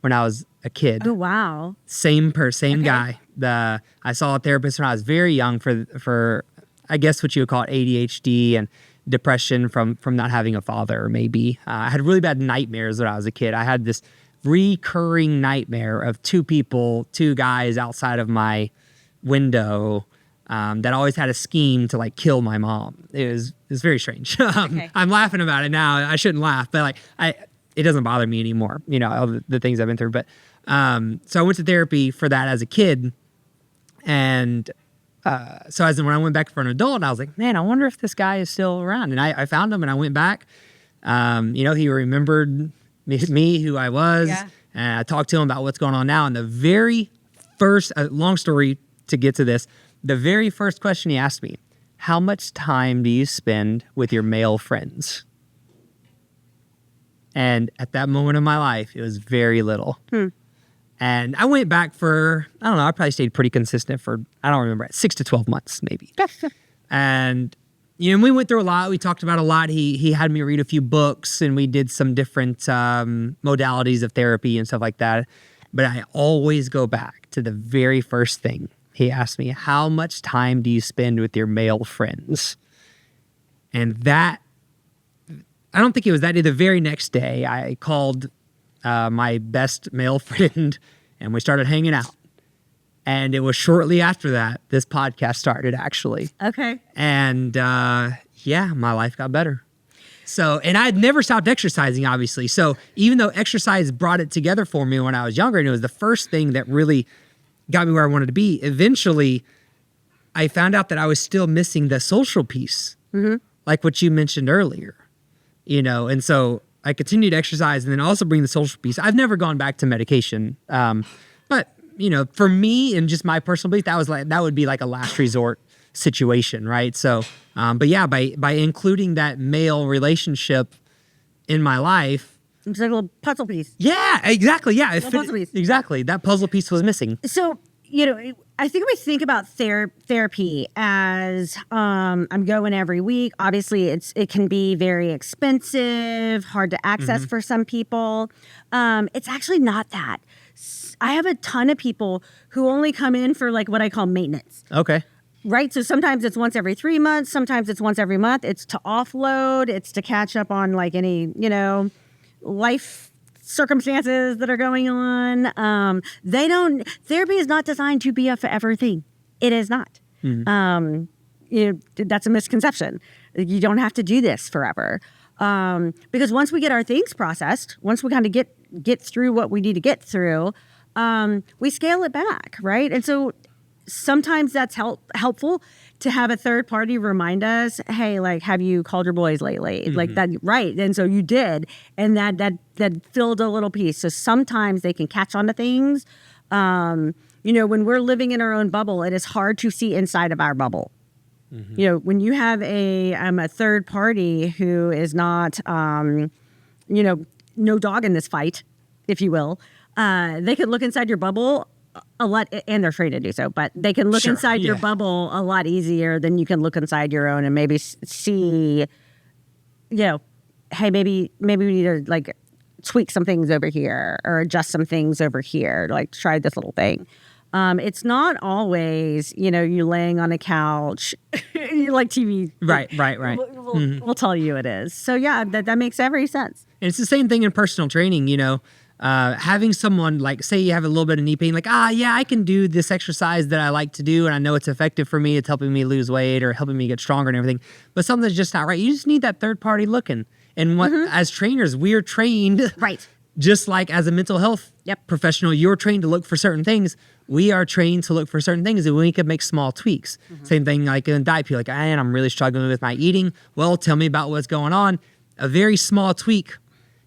when I was a kid. Oh, wow. Same guy. I saw a therapist when I was very young for I guess what you would call it, ADHD and depression from not having a father, maybe. I had really bad nightmares when I was a kid. I had this recurring nightmare of two guys outside of my window that always had a scheme to like kill my mom. It was very strange. Okay. I'm laughing about it now. I shouldn't laugh, but it doesn't bother me anymore, all the things I've been through. But so I went to therapy for that as a kid. And so when I went back for an adult, I was like, man, I wonder if this guy is still around. And I found him and I went back. He remembered me, who I was. Yeah. And I talked to him about what's going on now. And the very first, long story to get to this, the very first question he asked me, how much time do you spend with your male friends? And at that moment in my life, it was very little. And I went back for, I don't know, I probably stayed pretty consistent for, I don't remember, 6 to 12 months maybe. And, we went through a lot. We talked about a lot. He had me read a few books and we did some different modalities of therapy and stuff like that. But I always go back to the very first thing. He asked me, how much time do you spend with your male friends? And that, I don't think it was that day. The very next day, I called my best male friend and we started hanging out. And it was shortly after that, this podcast started, actually. Okay. And my life got better. So, and I had never stopped exercising, obviously. So even though exercise brought it together for me when I was younger, and it was the first thing that really got me where I wanted to be, eventually I found out that I was still missing the social piece, like what you mentioned earlier, and so I continued to exercise and then also bring the social piece. I've never gone back to medication. But for me and just my personal belief, that would be like a last resort situation. Right. So, by including that male relationship in my life, It's like a little puzzle piece. yeah, exactly. Yeah. Puzzle piece. Exactly. That puzzle piece was missing. So, I think we think about therapy as I'm going every week. Obviously, it can be very expensive, hard to access for some people. It's actually not that. I have a ton of people who only come in for like what I call maintenance. Okay. Right? So sometimes it's once every 3 months. Sometimes it's once every month. It's to offload. It's to catch up on like any, life circumstances that are going on. Therapy is not designed to be a forever thing. It is not. That's a misconception. You don't have to do this forever. Because once we get our things processed, once we kind of get through what we need to get through, we scale it back, right? And so sometimes that's helpful to have a third party remind us, hey, like, have you called your boys lately? Like that, right? And so you did, and that filled a little piece. So sometimes they can catch on to things. When we're living in our own bubble, it is hard to see inside of our bubble. When you have a third party who is not, no dog in this fight, if you will, they could look inside your bubble a lot, and they're free to do so, but they can look inside your bubble a lot easier than you can look inside your own and maybe see, hey, maybe we need to like tweak some things over here or adjust some things over here, like try this little thing. It's not always, you laying on a couch, you like TV. Right. We'll tell you it is. So yeah, that makes every sense. And it's the same thing in personal training, having someone like, say you have a little bit of knee pain, like, I can do this exercise that I like to do and I know it's effective for me. It's helping me lose weight or helping me get stronger and everything. But something's just not right. You just need that third party looking. And as trainers, we're trained. Right. Just like as a mental health professional, you're trained to look for certain things. We are trained to look for certain things and we can make small tweaks. Same thing like in diet, people like, man, I'm really struggling with my eating. Well, tell me about what's going on. A very small tweak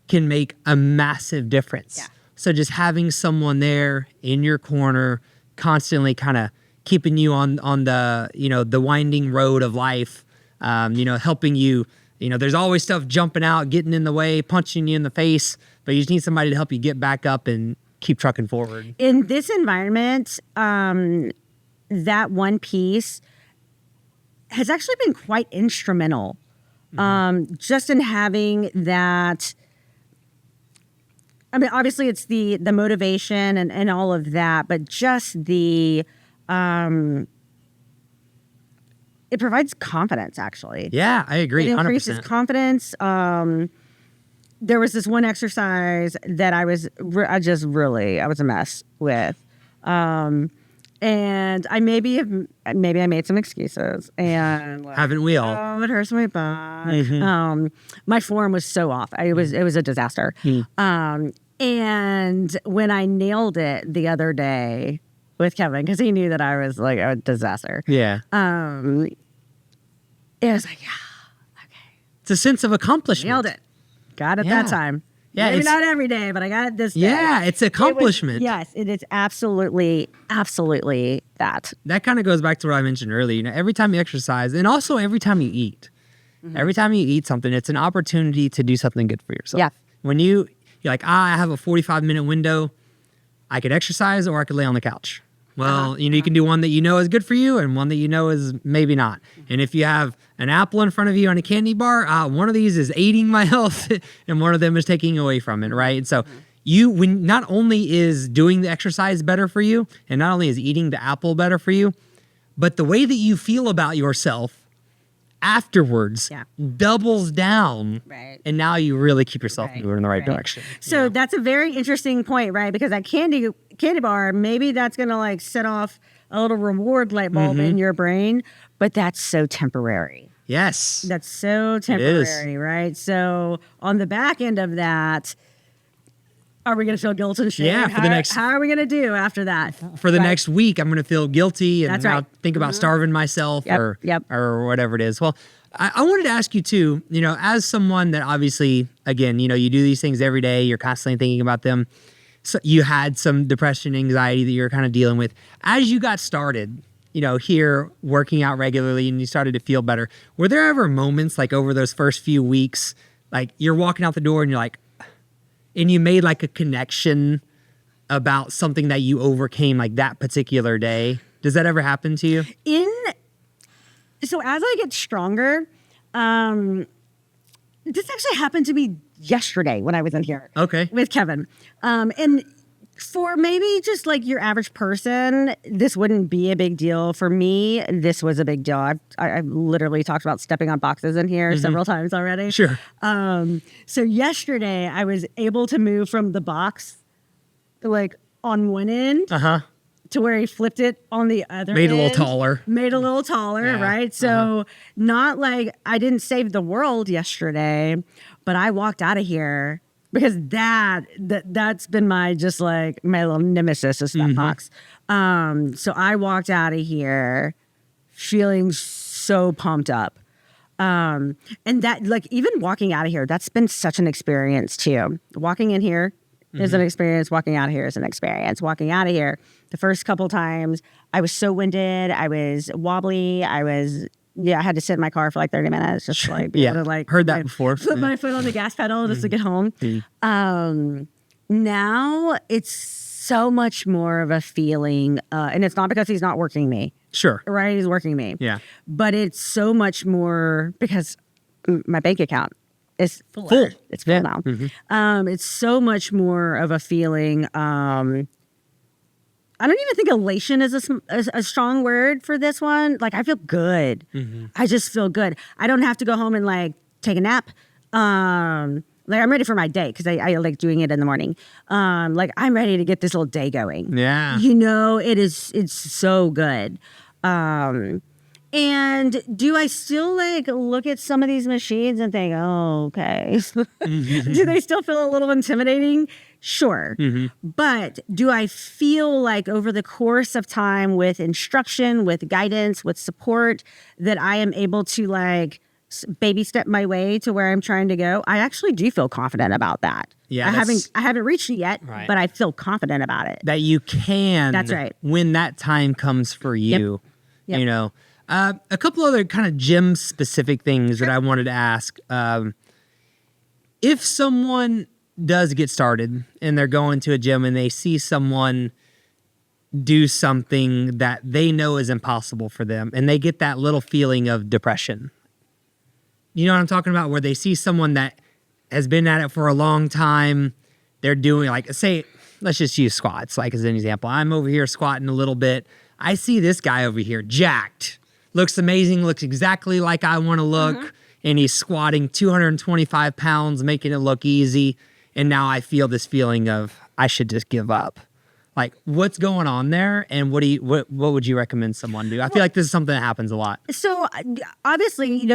can make a massive difference. Yeah. So just having someone there in your corner, constantly kind of keeping you on the, the winding road of life, helping you, there's always stuff jumping out, getting in the way, punching you in the face, but you just need somebody to help you get back up and keep trucking forward. In this environment, that one piece has actually been quite instrumental, just in having that. I mean, obviously it's the motivation and all of that, but just the it provides confidence, actually. Yeah, I agree. It increases 100%. confidence. There was this one exercise that I was a mess with. And I maybe I made some excuses, and like, Haven't we all? Oh, it hurts my back. My form was so off. It was a disaster. And when I nailed it the other day with Kevin, because he knew that I was like a disaster. Yeah. It was like, yeah, okay, It's a sense of accomplishment. nailed it. Got it that time. Yeah, Maybe it's- not every day, but I got it this day. Yeah, it's accomplishment. Yes, it is absolutely that. That kind of goes back to what I mentioned earlier. You know, every time you exercise, and also every time you eat, every time you eat something, it's an opportunity to do something good for yourself. Yeah. When you're like, I have a 45-minute window, I could exercise or I could lay on the couch. Well, you can do one that you know is good for you and one that you know is maybe not. And if you have an apple in front of you and a candy bar, one of these is aiding my health and one of them is taking away from it, right? And so when not only is doing the exercise better for you and not only is eating the apple better for you, but the way that you feel about yourself afterwards doubles down. Right. And now you really keep yourself Right, moving in the right right. direction. So that's a very interesting point, right? Because that candy bar, maybe that's going to like set off a little reward light bulb in your brain, but that's so temporary. Yes. That's so is. temporary, right? So on the back end of that, are we going to feel guilt and shame? Yeah, for the next- How are we going to do after that? For the Right. next week, I'm going to feel guilty and That's now right. think about starving myself Yep, or yep. or whatever it is. Well, I wanted to ask you too, as someone that obviously, again, you do these things every day, you're constantly thinking about them. So you had some depression, anxiety that you're kind of dealing with. As you got started, here working out regularly and you started to feel better, were there ever moments like over those first few weeks, like you're walking out the door and you're like, and you made like a connection about something that you overcame like that particular day? Does that ever happen to you? So as I get stronger, this actually happened to me yesterday when I was in here. Okay. With Kevin. And for maybe just like your average person, this wouldn't be a big deal. For me, this was a big deal. I've literally talked about stepping on boxes in here several times already. Sure. So yesterday I was able to move from the box like on one end to where he flipped it on the other Made end. a little taller. Made a little taller, Yeah. right? So not like I didn't save the world yesterday, but I walked out of here because that's been my just like my little nemesis is that box. So I walked out of here feeling so pumped up. And that like even walking out of here, that's been such an experience too. Walking in here is an experience. Walking out of here is an experience. Walking out of here, the first couple times, I was so winded. I was wobbly. I had to sit in my car for like 30 minutes just to like be able to like Heard that before. put my foot on the gas pedal just to get home. Now it's so much more of a feeling, and it's not because he's not working me, Sure. right? He's working me. Yeah. But it's so much more because my bank account is full. It's full now. It's so much more of a feeling. I don't even think elation is a strong word for this one. Like I feel good. I just feel good. I don't have to go home and like take a nap. Like I'm ready for my day because I like doing it in the morning. Like I'm ready to get this little day going. Yeah. It's so good. And do I still like look at some of these machines and think, oh, okay. Do they still feel a little intimidating? Sure. But do I feel like over the course of time with instruction, with guidance, with support, that I am able to like baby step my way to where I'm trying to go? I actually do feel confident about that. Yeah, I haven't reached it yet, Right. but I feel confident about it. That you can. That's right. When that time comes for you. Yep. A couple other kind of gym specific things that I wanted to ask. If someone does get started and they're going to a gym and they see someone do something that they know is impossible for them and they get that little feeling of depression. You know what I'm talking about? Where they see someone that has been at it for a long time. They're doing like, say, let's just use squats like as an example. I'm over here squatting a little bit. I see this guy over here jacked. looks amazing, looks exactly like I want to look, and he's squatting 225 pounds, making it look easy. And now I feel this feeling of I should just give up. Like, what's going on there, and what would you recommend someone do? I feel like this is something that happens a lot. So obviously,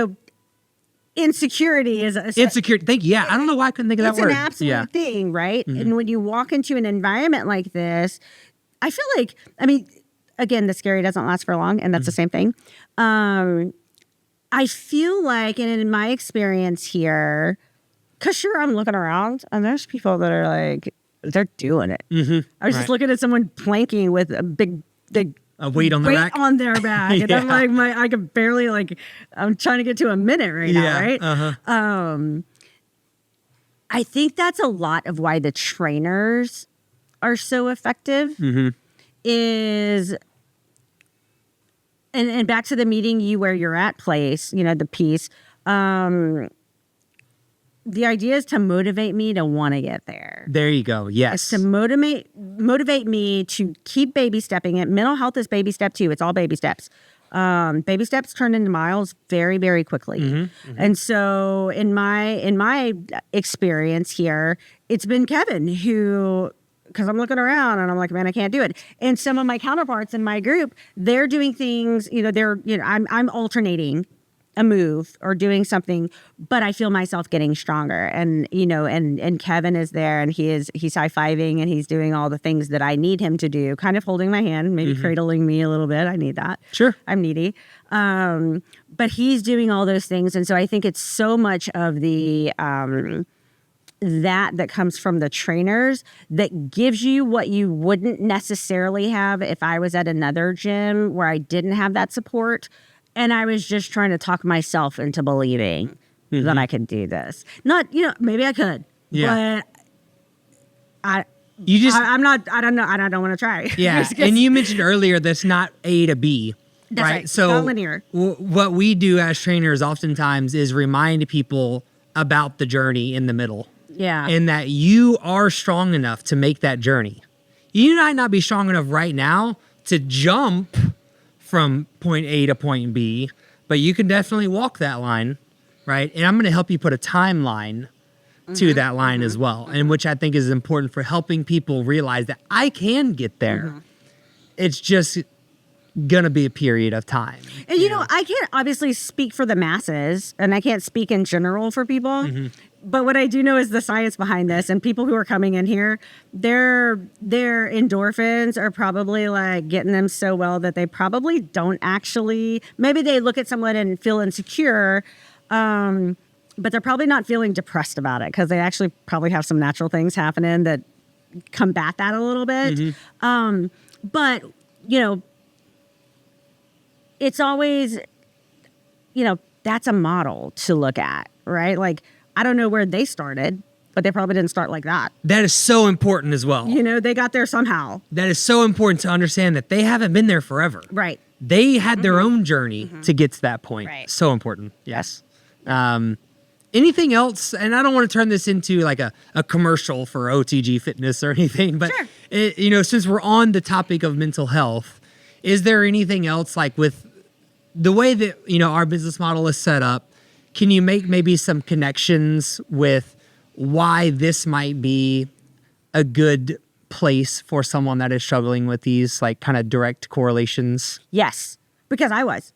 insecurity is Insecurity. Thank you. Yeah, I don't know why I couldn't think of that word. It's an absolute thing, right? And when you walk into an environment like this, I feel like, again, the scary doesn't last for long, and that's the same thing. I feel like, and in my experience here, because sure, I'm looking around, and there's people that are like, they're doing it. I was just looking at someone planking with a big a weight on the rack on their back, and I'm like, I could barely I'm trying to get to a minute right now, right? I think that's a lot of why the trainers are so effective. Is and back to the meeting you where you're at place, the piece. The idea is to motivate me to want to get there. There you go. Yes. It's to motivate me to keep baby stepping it. Mental health is baby step too. It's all baby steps. Baby steps turn into miles very, very quickly. And so in my experience here, it's been Kevin who, because I'm looking around and I'm like, man, I can't do it. And some of my counterparts in my group, they're doing things, I'm alternating a move or doing something, but I feel myself getting stronger. And, and Kevin is there, and he's high-fiving, and he's doing all the things that I need him to do, kind of holding my hand, maybe cradling me a little bit. I need that. Sure. I'm needy. But he's doing all those things. And so I think it's so much of the, that comes from the trainers that gives you what you wouldn't necessarily have if I was at another gym where I didn't have that support. And I was just trying to talk myself into believing that I could do this. Not, maybe I could, but I don't know. I don't want to try. Yeah. And you mentioned earlier that's not A to B. That's right. So not linear. What we do as trainers oftentimes is remind people about the journey in the middle. Yeah. And that you are strong enough to make that journey. You might not be strong enough right now to jump from point A to point B, but you can definitely walk that line, right? And I'm going to help you put a timeline to that line as well, and which I think is important for helping people realize that I can get there. It's just going to be a period of time. And, I can't obviously speak for the masses, and I can't speak in general for people. But what I do know is the science behind this, and people who are coming in here, their endorphins are probably like getting them so well that they probably don't actually, maybe they look at someone and feel insecure, but they're probably not feeling depressed about it because they actually probably have some natural things happening that combat that a little bit. But, it's always, that's a model to look at, right? Like, I don't know where they started, but they probably didn't start like that. That is so important as well. They got there somehow. That is so important to understand that they haven't been there forever. Right. They had their own journey to get to that point. Right. So important. Yes. Anything else? And I don't want to turn this into like a commercial for OTG Fitness or anything, but since we're on the topic of mental health, is there anything else like with the way that, our business model is set up? Can you make maybe some connections with why this might be a good place for someone that is struggling with these like kind of direct correlations? Yes, because I was.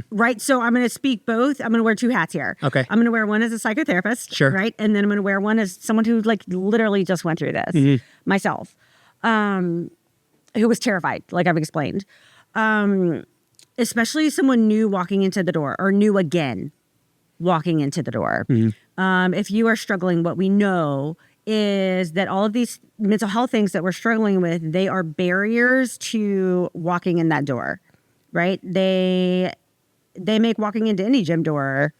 Right. So I'm going to speak both. I'm going to wear two hats here. Okay. I'm going to wear one as a psychotherapist. Sure. Right. And then I'm going to wear one as someone who like literally just went through this myself, who was terrified, like I've explained, especially someone new walking into the door or new again walking into the door. If you are struggling, what we know is that all of these mental health things that we're struggling with, they are barriers to walking in that door, right? They make walking into any gym door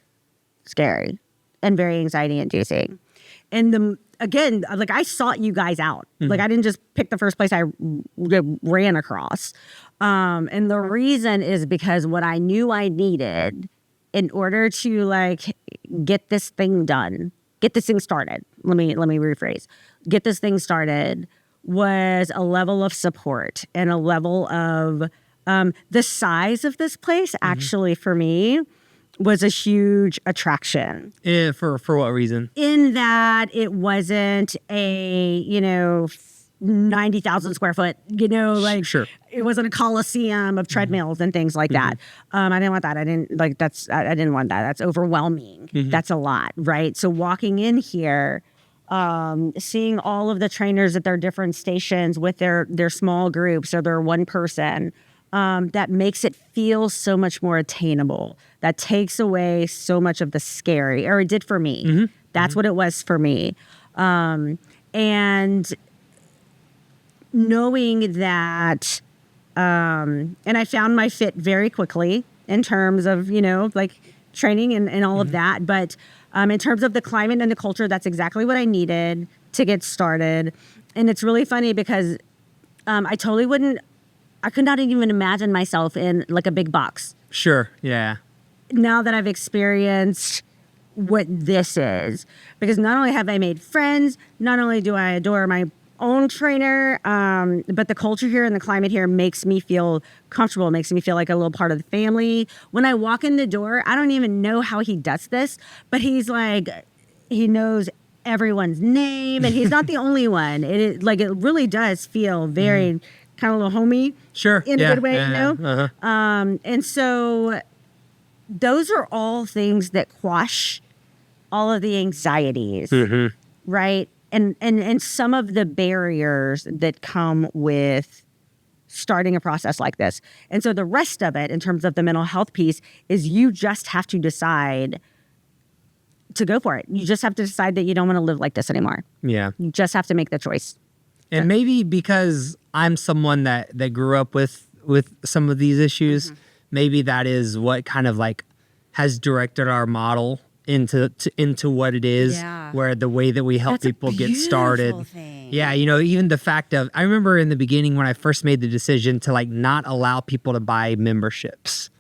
scary and very anxiety inducing. And again, like I sought you guys out. Like I didn't just pick the first place I ran across. And the reason is because what I knew I needed in order to like get this thing done, get this thing started. Let me rephrase. Get this thing started was a level of support and a level of The size of this place actually for me was a huge attraction. For what reason? In that it wasn't a, 90,000 square foot, Sure. it wasn't a coliseum of treadmills and things like that. I didn't want that. I didn't want that. That's overwhelming. That's a lot, right? So walking in here, seeing all of the trainers at their different stations with their small groups or their one person, that makes it feel so much more attainable. That takes away so much of the scary, or it did for me. That's what it was for me. And knowing that, and I found my fit very quickly in terms of, training and all of that. But in terms of the climate and the culture, that's exactly what I needed to get started. And it's really funny because I could not even imagine myself in like a big box. Sure. Yeah. Now that I've experienced what this is, because not only have I made friends, not only do I adore my own trainer, but the culture here and the climate here makes me feel comfortable, makes me feel like a little part of the family. When I walk in the door, I don't even know how he does this, but he's like, he knows everyone's name and he's not the only one. It really does feel very kind of a little homey. Sure. In a good way, and so those are all things that quash all of the anxieties, right? And some of the barriers that come with starting a process like this. And so the rest of it, in terms of the mental health piece, is you just have to decide to go for it. You just have to decide that you don't want to live like this anymore. Yeah. You just have to make the choice. And maybe because I'm someone that grew up with some of these issues, maybe that is what kind of like has directed our model into what it is, where the way that we help people get started. Thing. Yeah, even the fact of, I remember in the beginning when I first made the decision to like not allow people to buy memberships.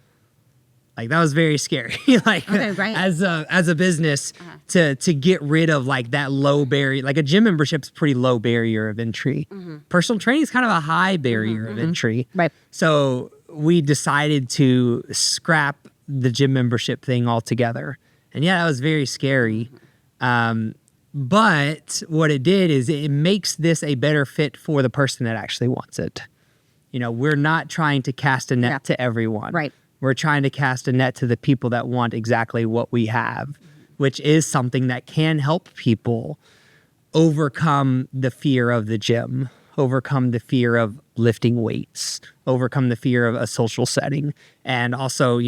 Like that was very scary. Like as a business to get rid of like that low barrier, like a gym membership's pretty low barrier of entry. Personal training is kind of a high barrier of entry. Right. So we decided to scrap the gym membership thing altogether. And yeah, that was very scary. But what it did is it makes this a better fit for the person that actually wants it. We're not trying to cast a net to everyone. Right. We're trying to cast a net to the people that want exactly what we have, which is something that can help people overcome the fear of the gym, overcome the fear of lifting weights, overcome the fear of a social setting. And also,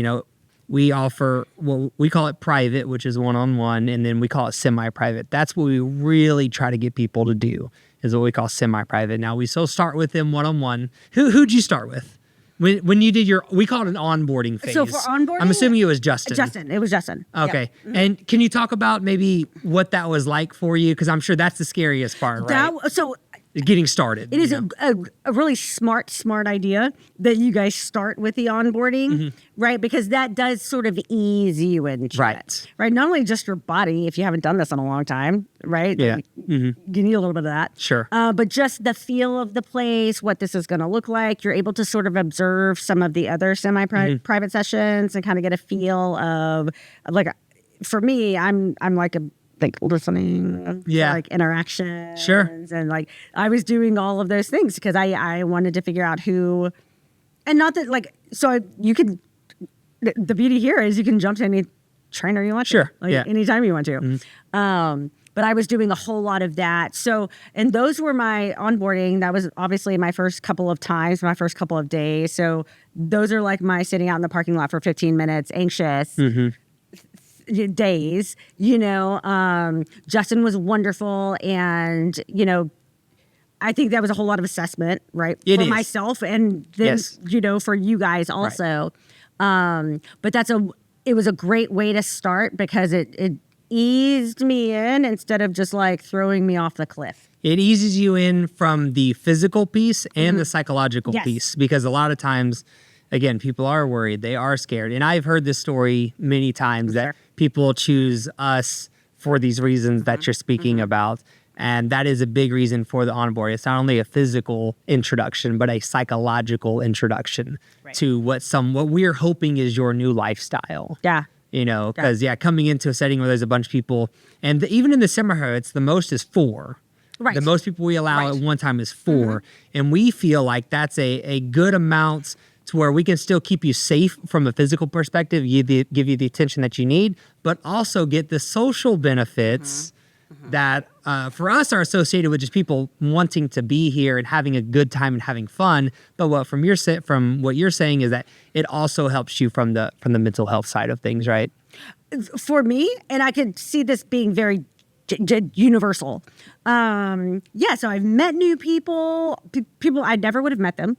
we offer, well, we call it private, which is one-on-one, and then we call it semi-private. That's what we really try to get people to do, is what we call semi-private. Now, we still start with them one-on-one. Who'd you start with? When you did we call it an onboarding phase. So for onboarding? I'm assuming it was Justin. It was Justin. Okay. Yep. And can you talk about maybe what that was like for you? Because I'm sure that's the scariest part, right? So getting started. It is a really smart idea that you guys start with the onboarding, right? Because that does sort of ease you into it, right? Not only just your body, if you haven't done this in a long time, right? Yeah. You need a little bit of that. Sure. But just the feel of the place, what this is going to look like. You're able to sort of observe some of the other semi-private sessions and kind of get a feel of, like, for me, I'm like listening, like interactions. Sure. And like I was doing all of those things because I wanted to figure out who, and not that like, so you can, the beauty here is you can jump to any trainer you want to. Anytime you want to. But I was doing a whole lot of that. So, and those were my onboarding. That was obviously my first couple of times, my first couple of days. So those are like my sitting out in the parking lot for 15 minutes, anxious. Days, Justin was wonderful, and I think that was a whole lot of assessment, right, for myself, and then for you guys also. Right. But it was a great way to start because it eased me in instead of just like throwing me off the cliff. It eases you in from the physical piece and the psychological piece, because a lot of times, again, people are worried, they are scared, and I've heard this story many times that people choose us for these reasons that you're speaking about. And that is a big reason for the onboard. It's not only a physical introduction, but a psychological introduction to what we're hoping is your new lifestyle. Yeah. Because coming into a setting where there's a bunch of people, and even in the seminar, it's the most is 4. Right. The most people we allow at one time is 4. And we feel like that's a good amount to where we can still keep you safe from a physical perspective, give you the attention that you need, but also get the social benefits that for us are associated with just people wanting to be here and having a good time and having fun. But what you're saying is that it also helps you from the mental health side of things, right? For me, and I could see this being very universal. So I've met new people I never would have met them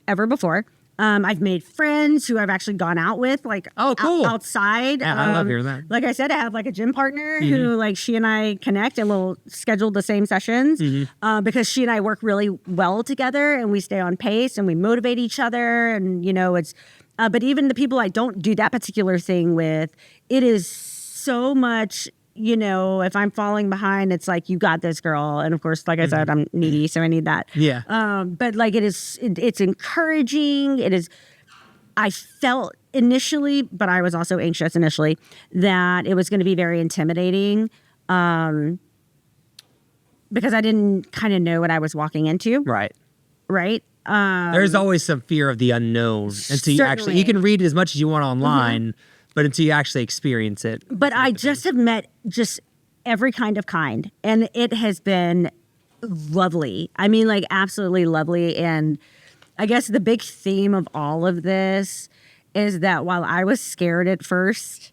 ever before. I've made friends who I've actually gone out with, like cool. outside. Yeah, I love hearing that. Like I said, I have like a gym partner who like she and I connect and we'll schedule the same sessions because she and I work really well together and we stay on pace and we motivate each other. And, it's, but even the people I don't do that particular thing with, it is so much, if I'm falling behind, it's like, you got this, girl. And of course, like I said, I'm needy, so I need that. Yeah. But like it's encouraging. I felt initially, but I was also anxious initially, that it was going to be very intimidating because I didn't kind of know what I was walking into. Right. Right. There's always some fear of the unknown until you can read as much as you want online, but until you actually experience it. But I just have met just every kind, and it has been lovely. I mean, like absolutely lovely. And I guess the big theme of all of this is that while I was scared at first,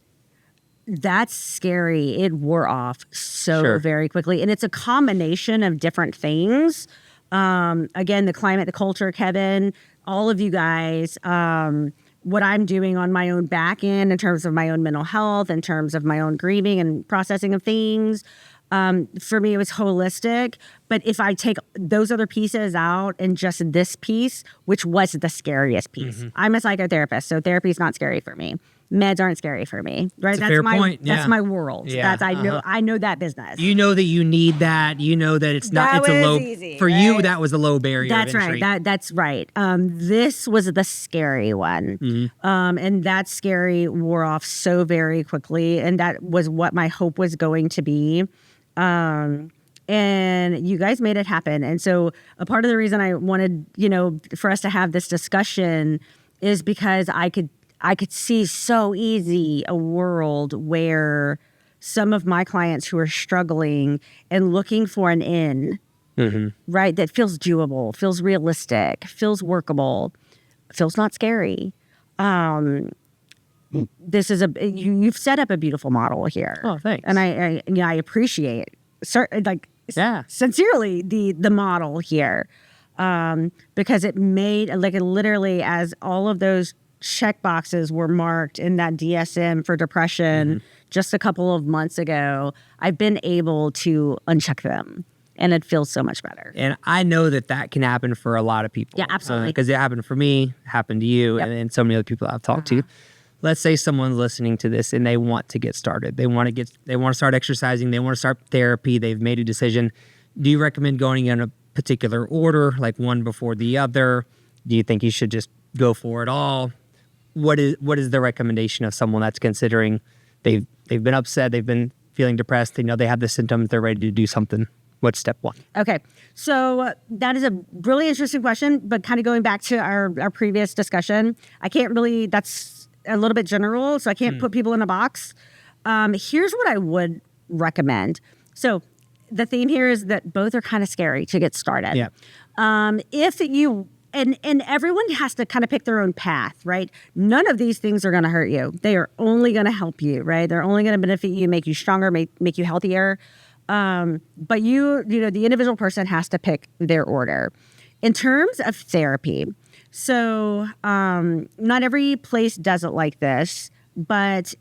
that's scary. It wore off so very quickly. And it's a combination of different things. Again, the climate, the culture, Kevin, all of you guys, what I'm doing on my own back end in terms of my own mental health, in terms of my own grieving and processing of things. For me, it was holistic. But if I take those other pieces out and just this piece, which was the scariest piece, I'm a psychotherapist, so therapy is not scary for me. Meds aren't scary for me, right? That's my point. Yeah. That's my world. Yeah. I know that business. You know that you need that. You know that it's not. It's a low easy, for right? you. That was a low barrier. That's of entry. right. That's right. This was the scary one, and that scary wore off so very quickly, and that was what my hope was going to be. And you guys made it happen. And so a part of the reason I wanted, for us to have this discussion is because I could see so easy a world where some of my clients who are struggling and looking for an in, right, that feels doable, feels realistic, feels workable, feels not scary. This is you've set up a beautiful model here. Oh, thanks. And I appreciate sincerely the model here, because it made literally as all of those check boxes were marked in that DSM for depression just a couple of months ago, I've been able to uncheck them. And it feels so much better. And I know that can happen for a lot of people. Yeah, absolutely. Because it happened for me, happened to you, and so many other people I've talked to. Let's say someone's listening to this and they want to get started. They want to start exercising. They want to start therapy. They've made a decision. Do you recommend going in a particular order, like one before the other? Do you think you should just go for it all? What is the recommendation of someone that's considering they've been upset, they've been feeling depressed, they know they have the symptoms, they're ready to do something? What's step one? Okay, so that is a really interesting question, but kind of going back to our previous discussion, I can't really, that's a little bit general, so I can't put people in a box. Here's what I would recommend. So the theme here is that both are kind of scary to get started. Yeah. If you, and everyone has to kind of pick their own path, right? None of these things are going to hurt you. They are only going to help you, right? They're only going to benefit you, make you stronger, make you healthier. But the individual person has to pick their order. In terms of therapy, so not every place does it like this, but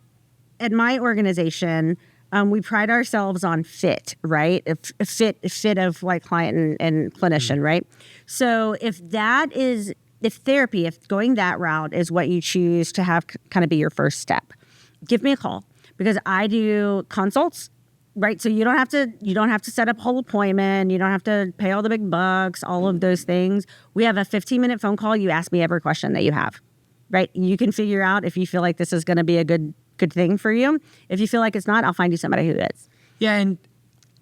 at my organization, we pride ourselves on fit, right? Fit of like client and clinician, right? So if going that route is what you choose to have kind of be your first step, give me a call because I do consults right? So you don't have to set up a whole appointment. You don't have to pay all the big bucks, all of those things. We have a 15-minute phone call. You ask me every question that you have, right? You can figure out if you feel like this is going to be a good thing for you. If you feel like it's not, I'll find you somebody who is. Yeah, and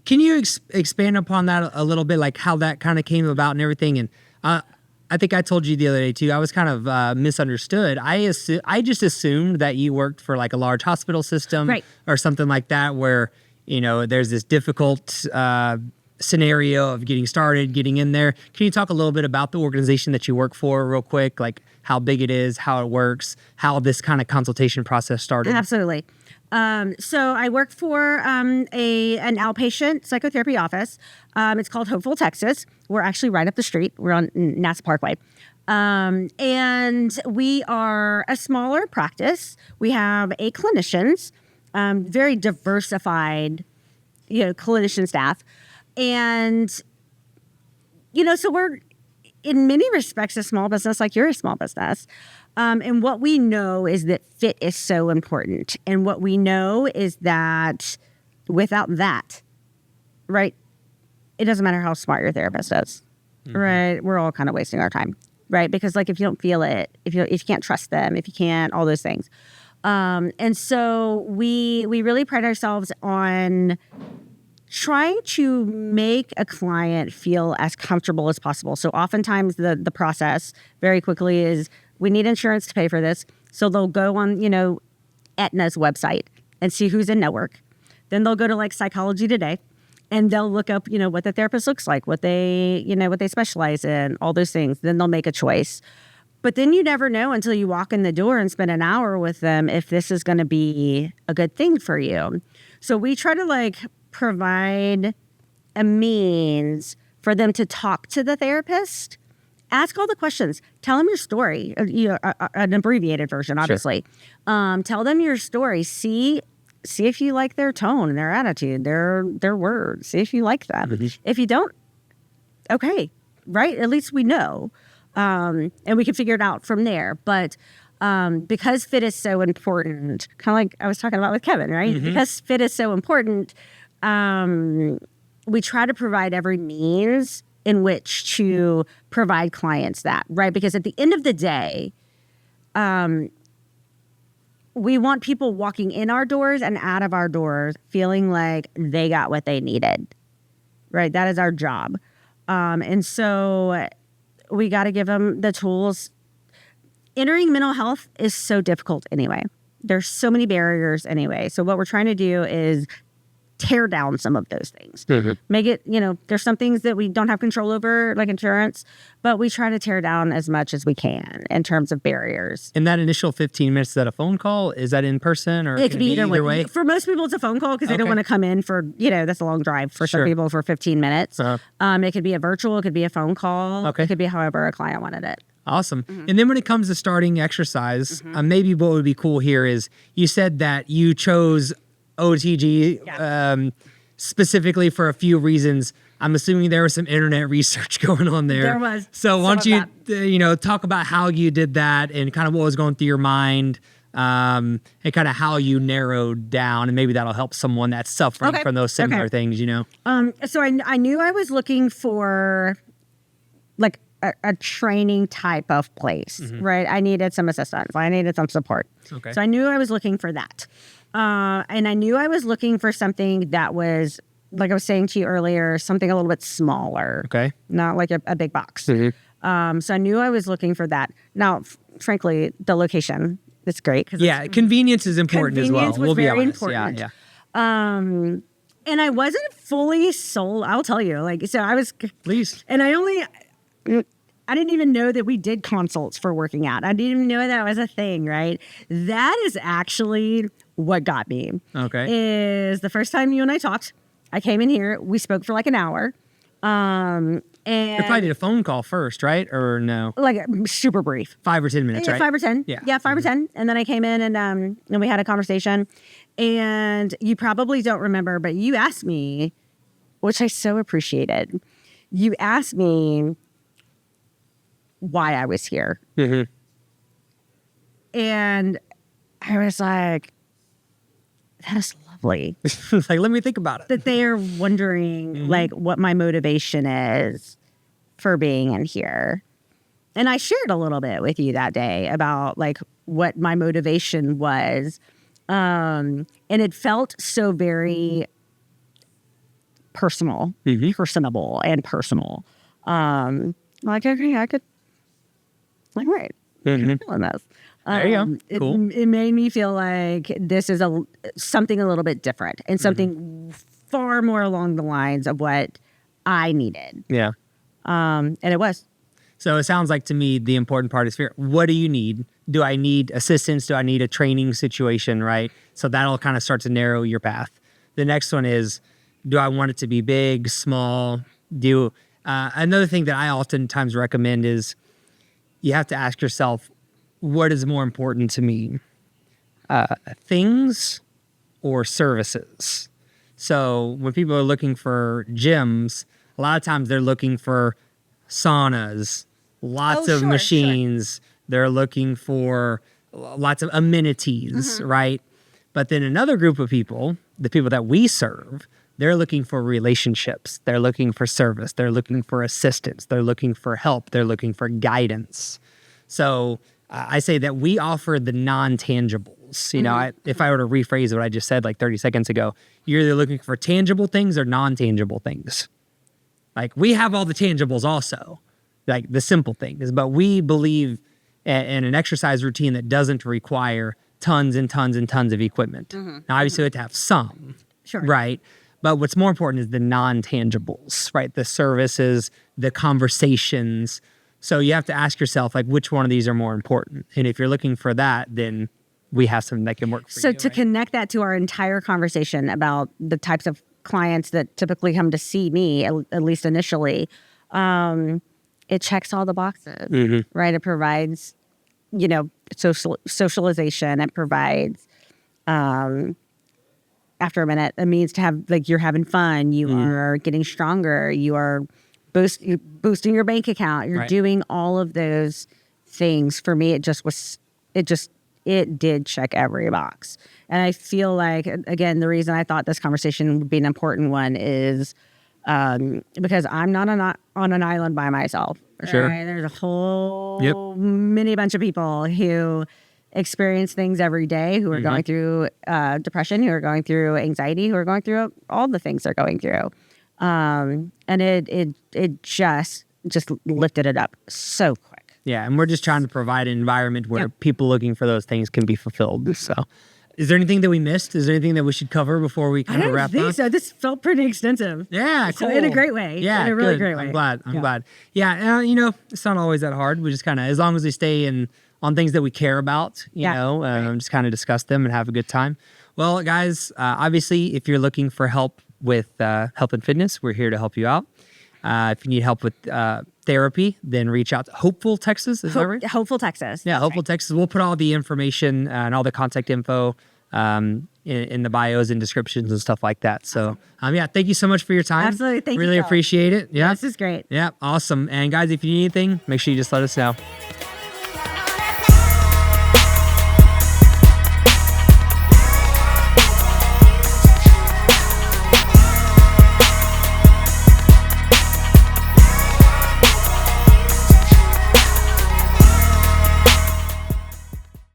can you expand upon that a little bit, like how that kind of came about and everything? And I think I told you the other day too, I was kind of misunderstood. I just assumed that you worked for like a large hospital system, right, or something like that, where, you know, there's this difficult scenario of getting started, getting in there. Can you talk a little bit about the organization that you work for real quick, like how big it is, how it works, how this kind of consultation process started? Absolutely. So I work for an outpatient psychotherapy office. It's called Hopeful, Texas. We're actually right up the street. We're on NASA Parkway. And we are a smaller practice. We have 8 clinicians, very diversified, clinician staff. And, so we're in many respects a small business, like you're a small business. And what we know is that fit is so important. And what we know is that without that, right, it doesn't matter how smart your therapist is, right? We're all kind of wasting our time, right? Because like if you don't feel it, if you can't trust them, if you can't, all those things. And so we really pride ourselves on trying to make a client feel as comfortable as possible. So oftentimes the process very quickly is, we need insurance to pay for this. So they'll go on, Aetna's website and see who's in network. Then they'll go to like Psychology Today and they'll look up, what the therapist looks like, what they specialize in, all those things. Then they'll make a choice. But then you never know until you walk in the door and spend an hour with them if this is going to be a good thing for you. So we try to provide a means for them to talk to the therapist. Ask all the questions. Tell them your story, an abbreviated version, obviously. Sure. Tell them your story. See if you like their tone, their attitude, their words. See if you like them. Mm-hmm. If you don't, okay, right? At least we know. And we can figure it out from there. But because fit is so important, kind of like I was talking about with Kevin, right? Mm-hmm. Because fit is so important, we try to provide every means in which to provide clients that, right? Because at the end of the day, we want people walking in our doors and out of our doors feeling like they got what they needed, right? That is our job. And so we got to give them the tools. Entering mental health is so difficult anyway. There's so many barriers anyway. So what we're trying to do is tear down some of those things. Mm-hmm. Make it, there's some things that we don't have control over, like insurance, but we try to tear down as much as we can in terms of barriers. In that initial 15 minutes, is that a phone call? Is that in person, or it can be either way? For most people, it's a phone call because they don't want to come in for, that's a long drive for some people for 15 minutes. Uh-huh. It could be a virtual, it could be a phone call. Okay. It could be however a client wanted it. Awesome. Mm-hmm. And then when it comes to starting exercise, maybe what would be cool here is you said that you chose OTG specifically for a few reasons. I'm assuming there was some internet research going on there. There was. So why don't you, talk about how you did that and kind of what was going through your mind, and kind of how you narrowed down, and maybe that'll help someone that's suffering from those similar things, So I knew I was looking for like a training type of place, right? I needed some assistance. I needed some support. Okay. So I knew I was looking for that. And I knew I was looking for something that was, like I was saying to you earlier, something a little bit smaller. Okay. Not like a big box. Mm-hmm. So I knew I was looking for that. Now, frankly, the location, it's great. Convenience is important as well. We'll be honest. Important. Yeah. And I wasn't fully sold. I'll tell you. So I was. Please. And I didn't even know that we did consults for working out. I didn't even know that was a thing, right? That is actually what got me. Okay. Is the first time you and I talked, I came in here, we spoke for like an hour. And you probably did a phone call first, right? Or no? Like super brief. 5 or 10 minutes, right? 5 or 10. Yeah, 5 or 10. And then I came in and we had a conversation. And you probably don't remember, but you asked me, which I so appreciated. You asked me why I was here. Mm-hmm. And I was like, that is lovely. exactly. It's like, let me think about it. That they are wondering like what my motivation is for being in here. And I shared a little bit with you that day about like what my motivation was. And it felt so very personal, personable and personal. Like, okay, I could, like, right. Feeling this. There you go. Cool. It made me feel like this is something a little bit different and something far more along the lines of what I needed. Yeah. And it was. So it sounds like to me, the important part is fear. What do you need? Do I need assistance? Do I need a training situation, right? So that'll kind of start to narrow your path. The next one is, do I want it to be big, small? Another thing that I oftentimes recommend is you have to ask yourself, what is more important to me? Things or services? So when people are looking for gyms, a lot of times they're looking for saunas, lots of machines. Sure. They're looking for lots of amenities, right? But then another group of people, the people that we serve, they're looking for relationships. They're looking for service. They're looking for assistance. They're looking for help. They're looking for guidance. So I say that we offer the non-tangibles. You know, if I were to rephrase what I just said like 30 seconds ago, you're either looking for tangible things or non-tangible things. Like we have all the tangibles also, like the simple things, but we believe in an exercise routine that doesn't require tons and tons and tons of equipment. Now, obviously, we have to have some, right? But what's more important is the non-tangibles, right? The services, the conversations. So you have to ask yourself, like, which one of these are more important? And if you're looking for that, then we have something that can work for you. So to connect that to our entire conversation about the types of clients that typically come to see me, at least initially, it checks all the boxes, right? It provides, you know, socialization. It provides, after a minute, it means to have, like, you're having fun. You are getting stronger. You are boosting your bank account. You're doing all of those things. For me, it did check every box. And I feel like, again, the reason I thought this conversation would be an important one is because I'm not on an island by myself. Sure. Right? There's a whole mini bunch of people who experience things every day, who are going through depression, who are going through anxiety, who are going through all the things they're going through. And it just lifted it up so quick. Yeah, and we're just trying to provide an environment where people looking for those things can be fulfilled. So, is there anything that we missed? Is there anything that we should cover before we kind of wrap up? I don't think so. This felt pretty extensive. Yeah, cool. So in a great way. Yeah, in a really good. great way. I'm glad. Yeah, you know, it's not always that hard. We just kind of, as long as we stay on things that we care about, you know, just kind of discuss them and have a good time. Well, guys, obviously, if you're looking for help with health and fitness, we're here to help you out. If you need help with therapy, then reach out to Hopeful, Texas. Is that right? Hopeful, Texas. Yeah, Hopeful, Texas. We'll put all the information and all the contact info in the bios and descriptions and stuff like that. So, thank you so much for your time. Absolutely. Thank you. Really appreciate it. Yeah. This is great. Yeah, awesome. And guys, if you need anything, make sure you just let us know.